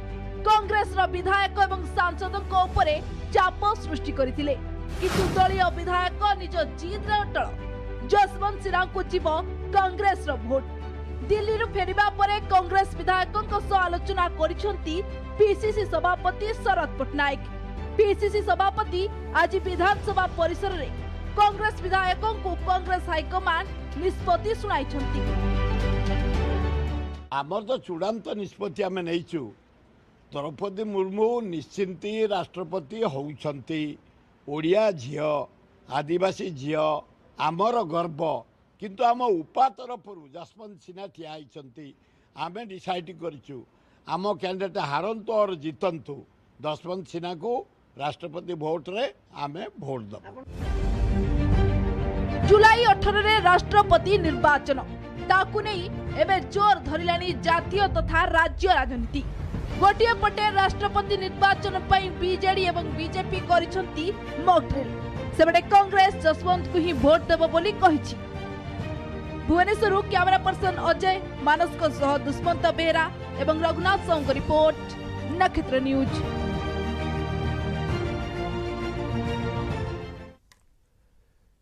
S12: कांग्रेस रो विधायक एवं सांसद को ऊपर चाप सृष्टि करथिले किंतु दलीय विधायक निज जीत रे अटल जसवंत सिन्हा को जीव कांग्रेस रो भोट दिल्ली रु फेरिबा परे कांग्रेस विधायकों सह आलोचना करिसंती पीसीसी सभापति शरद पटनायक पीसीसी सभापति आज विधानसभा परिसर रे कांग्रेस विधायकों को कांग्रेस हाईकमांड निष्पत्ति सुनाइछंती
S4: आमर तो चूड़ांत निष्पत्ति आम नहीं द्रौपदी मुर्मू निश्चिंती राष्ट्रपति होउछंती ओडिया झियो आदिवासी झियो आमर गर्व किंतु आम उपा तरफ जसवंत सिन्हा ठिया होइछंती आम डिसाइड करिछु आम कैंडिडेट हारंतु और जीतंतु जसवंत सिन्हा को राष्ट्रपति भोट रे आमे भोट दब
S12: जुलाई 18 रे राष्ट्रपति निर्वाचन ताकू नहीं एबे जोर धरिलानी जातीय तथा राज्य राजनीति गोटे पटे राष्ट्रपति निर्वाचन पई बीजेडी एवं बीजेपी करिसंती मॉक ड्रिल सेबडे कांग्रेस जसवंत को ही भोट देब बोली कहिछि भुवनेश्वर कैमरा पर्सन अजय मानस को सह दुष्मंत बेहरा एवं रघुनाथ साहू को रिपोर्ट नक्षत्र न्यूज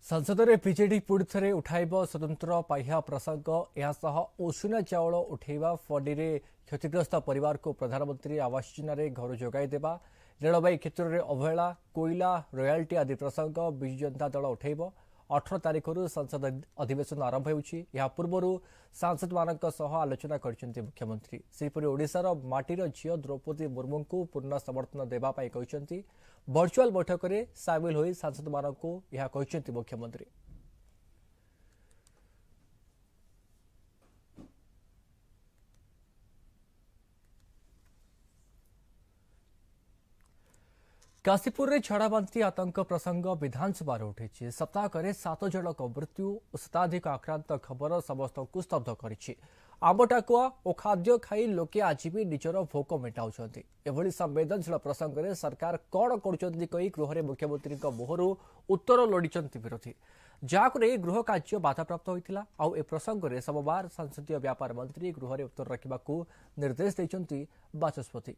S20: संसद में बीजेडी पुणी थे उठाइब स्वतंत्र पाह्या प्रसंग यासह उषुना चाउल उठेवा फडी रे क्षतिग्रस्त परिवार को प्रधानमंत्री आवास योजना रे घर जोगाई देबा रेलवे क्षेत्र में अवहेला कोयला रॉयल्टी आदि प्रसंग विजु जनता दल उठेब 18 तारिख संसद अधिवेशन आरंभ होउछि या पूर्व सांसद मानक सह आलोचना करछन्ति मुख्यमंत्री सेपरि ओडिशार माटीर झियो द्रौपदी मुर्मू को पूर्ण समर्थन देबा पाई कहछन्ति वर्चुअल बैठक में सामिल होई सांसद मानक यह कहछन्ति मुख्यमंत्री काशीपुर में छाड़ाबांती आतंक प्रसंग विधानसभा उठी सप्ताहक 7 जनक मृत्यु और शताधिक आक्रांत खबर समस्त को स्तब्ध करिछि आंबटाकुआ और खाद्य खाई लोके आज भी निजर भोक मेटाउछन्ति एभली संवेदनशील प्रसंग में सरकार कौन करुछन्ति कही गृह में मुख्यमंत्री मुहरु उत्तर लोड़िछन्ति विरोधी जहां नहीं गृह कार्य बाधाप्राप्त होता आ प्रसंग में सोमवार संसदीय व्यापार मंत्री गृह में उत्तर रखा निर्देश देछन्ति बाचस्पति